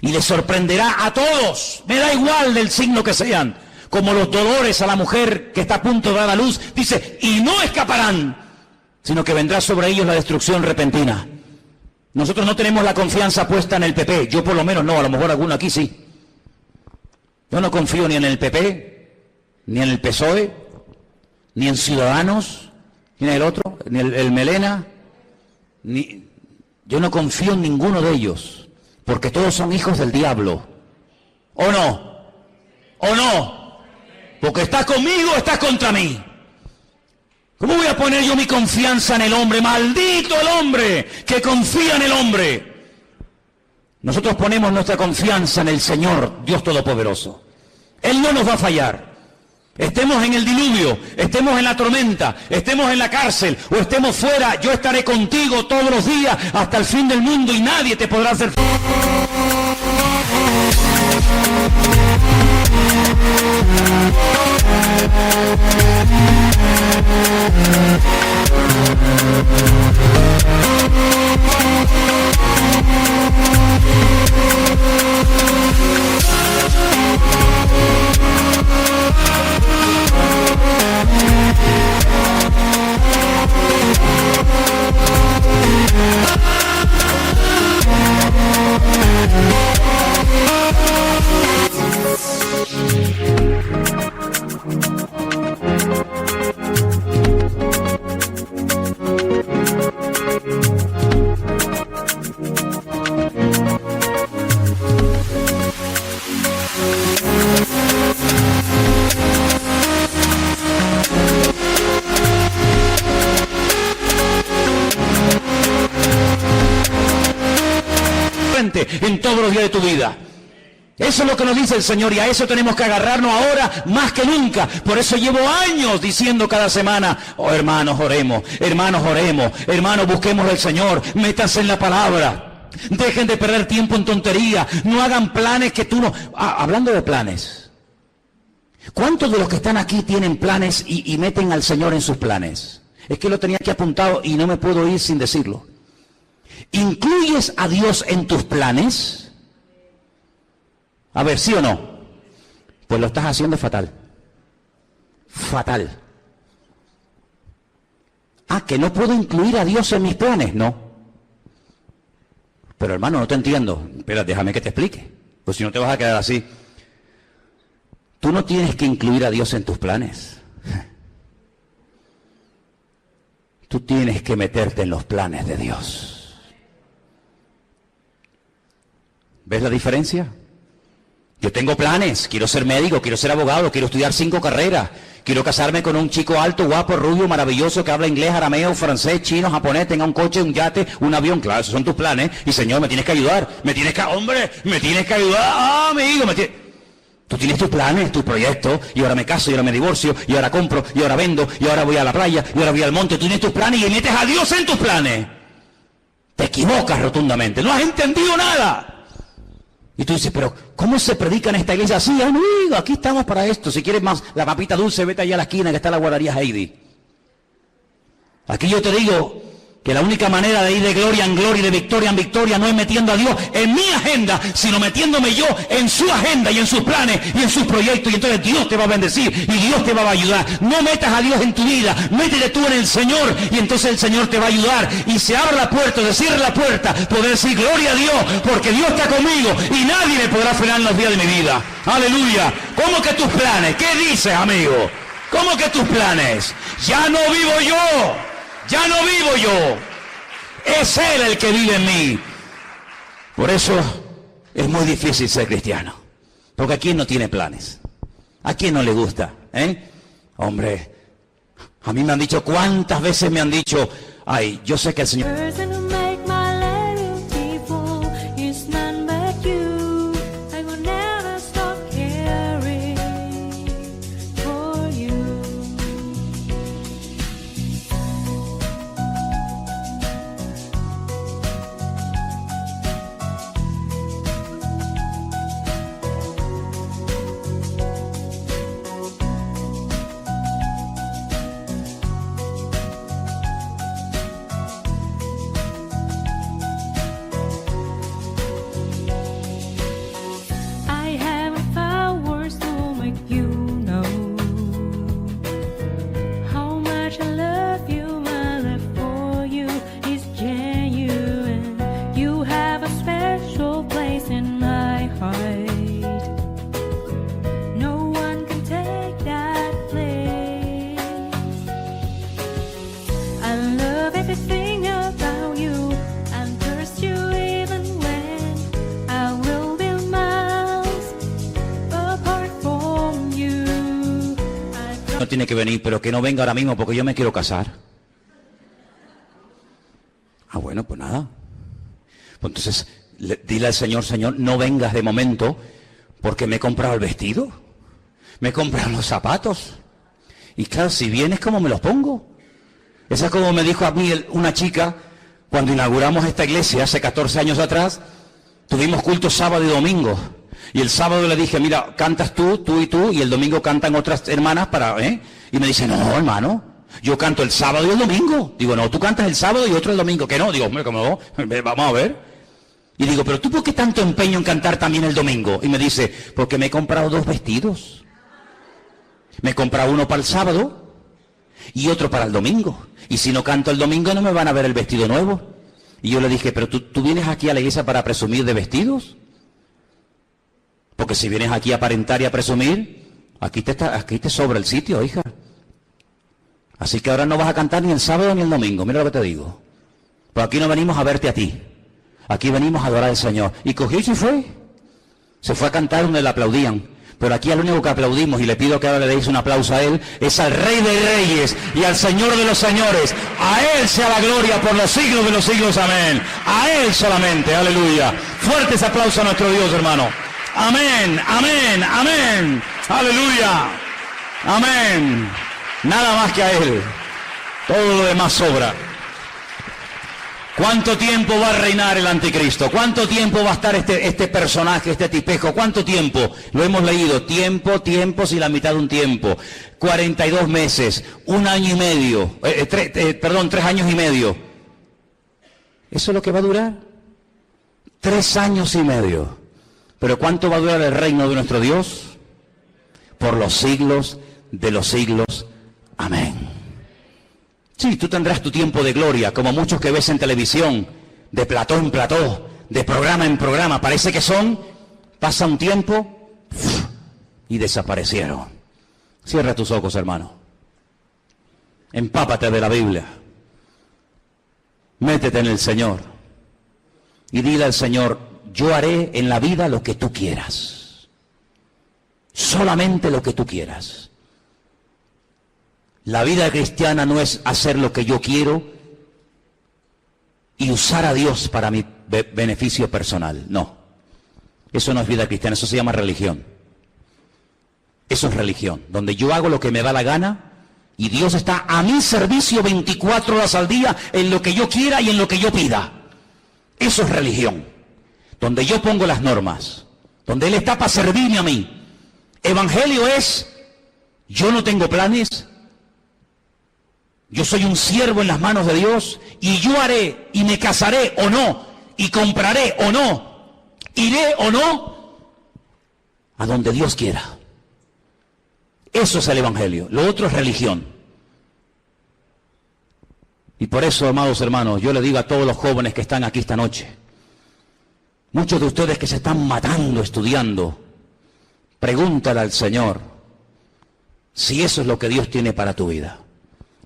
y les sorprenderá a todos, me da igual del signo que sean, como los dolores a la mujer que está a punto de dar a luz, dice, y no escaparán, sino que vendrá sobre ellos la destrucción repentina. Nosotros no tenemos la confianza puesta en el PP, yo por lo menos no, a lo mejor alguno aquí sí. Yo no confío ni en el PP, ni en el PSOE, ni en Ciudadanos, ni en el otro, ni el Melena, yo no confío en ninguno de ellos, porque todos son hijos del diablo. ¿O no? ¿O no? Porque estás conmigo o estás contra mí. ¿Cómo voy a poner yo mi confianza en el hombre? Maldito el hombre que confía en el hombre. Nosotros ponemos nuestra confianza en el Señor, Dios Todopoderoso. Él no nos va a fallar. Estemos en el diluvio, estemos en la tormenta, estemos en la cárcel o estemos fuera, yo estaré contigo todos los días hasta el fin del mundo y nadie te podrá hacer. En todos los días de tu vida. Eso es lo que nos dice el Señor y a eso tenemos que agarrarnos ahora más que nunca. Por eso llevo años diciendo cada semana, oh hermanos oremos, hermanos busquemos al Señor, métanse en la palabra, dejen de perder tiempo en tontería, no hagan planes que tú no... hablando de planes, ¿cuántos de los que están aquí tienen planes y meten al Señor en sus planes? Es que lo tenía aquí apuntado y no me puedo ir sin decirlo. ¿Incluyes a Dios en tus planes? A ver, ¿sí o no? Pues lo estás haciendo fatal. Fatal. ¿Que no puedo incluir a Dios en mis planes? No. Pero hermano, no te entiendo. Espera, déjame que te explique. Pues si no te vas a quedar así. Tú no tienes que incluir a Dios en tus planes. Tú tienes que meterte en los planes de Dios. ¿Ves la diferencia? Yo tengo planes, quiero ser médico, quiero ser abogado, quiero estudiar 5 carreras, quiero casarme con un chico alto, guapo, rubio, maravilloso, que habla inglés, arameo, francés, chino, japonés, tenga un coche, un yate, un avión. Claro, esos son tus planes. Y Señor, me tienes que ayudar, me tienes que ayudar, amigo, Tú tienes tus planes, tus proyectos, y ahora me caso, y ahora me divorcio, y ahora compro, y ahora vendo, y ahora voy a la playa, y ahora voy al monte. Tú tienes tus planes y metes a Dios en tus planes. Te equivocas rotundamente, no has entendido nada. Y tú dices, pero ¿cómo se predica en esta iglesia? Así, amigo, aquí estamos para esto. Si quieres más la papita dulce, vete allá a la esquina que está la guardería Heidi. Aquí yo te digo que la única manera de ir de gloria en gloria y de victoria en victoria no es metiendo a Dios en mi agenda, sino metiéndome yo en su agenda y en sus planes y en sus proyectos. Y entonces Dios te va a bendecir y Dios te va a ayudar. No metas a Dios en tu vida, métete tú en el Señor y entonces el Señor te va a ayudar. Y se abre la puerta, se cierra la puerta, poder decir gloria a Dios, porque Dios está conmigo y nadie me podrá frenar en los días de mi vida. Aleluya. ¿Cómo que tus planes? ¿Qué dices, amigo? ¿Cómo que tus planes? Ya no vivo yo. Ya no vivo yo, es Él el que vive en mí. Por eso es muy difícil ser cristiano, porque ¿a quién no tiene planes? ¿A quién no le gusta? Hombre, a mí me han dicho, ¿cuántas veces me han dicho? Ay, yo sé que el Señor... No tiene que venir, pero que no venga ahora mismo porque yo me quiero casar. Bueno, pues nada. Pues entonces, Dile al Señor, Señor, no vengas de momento porque me he comprado el vestido, me he comprado los zapatos. Y claro, si vienes, ¿cómo me los pongo? Esa es como me dijo a mí una chica cuando inauguramos esta iglesia hace 14 años atrás. Tuvimos culto sábado y domingo. Y el sábado le dije, mira, cantas tú y tú, y el domingo cantan otras hermanas Y me dice, no, hermano, yo canto el sábado y el domingo. Digo, no, tú cantas el sábado y otro el domingo. Que no, digo, hombre, ¿cómo no? Vamos a ver. Y digo, pero tú, ¿por qué tanto empeño en cantar también el domingo? Y me dice, porque me he comprado 2 vestidos. Me he comprado uno para el sábado y otro para el domingo. Y si no canto el domingo no me van a ver el vestido nuevo. Y yo le dije, pero tú vienes aquí a la iglesia para presumir de vestidos. Porque si vienes aquí a aparentar y a presumir, aquí te sobra el sitio, hija. Así que ahora no vas a cantar ni el sábado ni el domingo, mira lo que te digo. Pues aquí no venimos a verte a ti. Aquí venimos a adorar al Señor. Y cogió y se fue. Se fue a cantar donde le aplaudían. Pero aquí al único que aplaudimos, y le pido que ahora le deis un aplauso a Él, es al Rey de Reyes y al Señor de los Señores. A Él sea la gloria por los siglos de los siglos, amén. A Él solamente, aleluya. Fuertes aplausos a nuestro Dios, hermano. Amén, amén, amén. Aleluya. Amén. Nada más que a Él. Todo lo demás sobra. ¿Cuánto tiempo va a reinar el anticristo? ¿Cuánto tiempo va a estar este personaje, este tipejo? ¿Cuánto tiempo? Lo hemos leído. Tiempos y la mitad de un tiempo. 42 meses, 1 año y medio. 3 años y medio. ¿Eso es lo que va a durar? 3 años y medio. ¿Pero cuánto va a durar el reino de nuestro Dios? Por los siglos de los siglos. Amén. Sí, tú tendrás tu tiempo de gloria, como muchos que ves en televisión, de plató en plató, de programa en programa. Parece que pasa un tiempo y desaparecieron. Cierra tus ojos, hermano. Empápate de la Biblia. Métete en el Señor. Y dile al Señor, yo haré en la vida lo que tú quieras. Solamente lo que tú quieras. La vida cristiana no es hacer lo que yo quiero y usar a Dios para mi beneficio personal. No. Eso no es vida cristiana, eso se llama religión. Eso es religión, donde yo hago lo que me da la gana y Dios está a mi servicio 24 horas al día en lo que yo quiera y en lo que yo pida. Eso es religión, donde yo pongo las normas, donde Él está para servirme a mí. Evangelio es, yo no tengo planes. Yo soy un siervo en las manos de Dios y yo haré y me casaré o no y compraré o no, iré o no a donde Dios quiera. Eso es el Evangelio. Lo otro es religión. Y por eso, amados hermanos, yo le digo a todos los jóvenes que están aquí esta noche, muchos de ustedes que se están matando estudiando, pregúntale al Señor si eso es lo que Dios tiene para tu vida.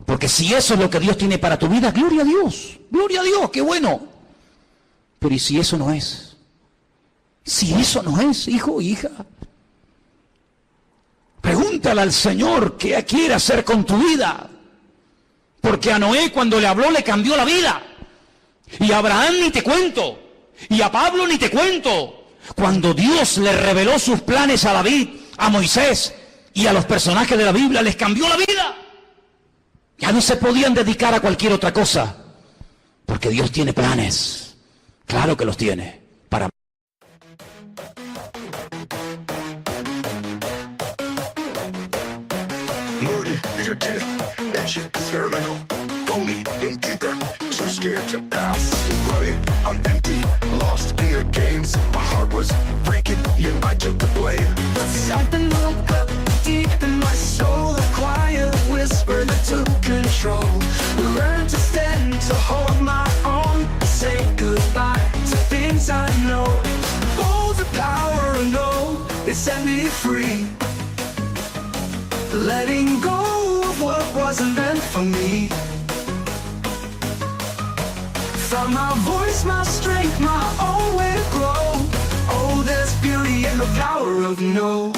Porque si eso es lo que Dios tiene para tu vida, gloria a Dios, qué bueno. Pero ¿y si eso no es? Si eso no es, hijo o hija, pregúntale al Señor qué quiere hacer con tu vida. Porque a Noé cuando le habló le cambió la vida. Y a Abraham ni te cuento. Y a Pablo ni te cuento. Cuando Dios le reveló sus planes a David, a Moisés y a los personajes de la Biblia, les cambió la vida. Ya no se podían dedicar a cualquier otra cosa, porque Dios tiene planes, claro que los tiene, para whisper that took control. Learn to stand, to hold my own. Say goodbye to things I know. Oh, the power I know, it set me free. Letting go of what wasn't meant for me. Found my voice, my strength, my own way to grow. Oh, there's beauty in the power of no.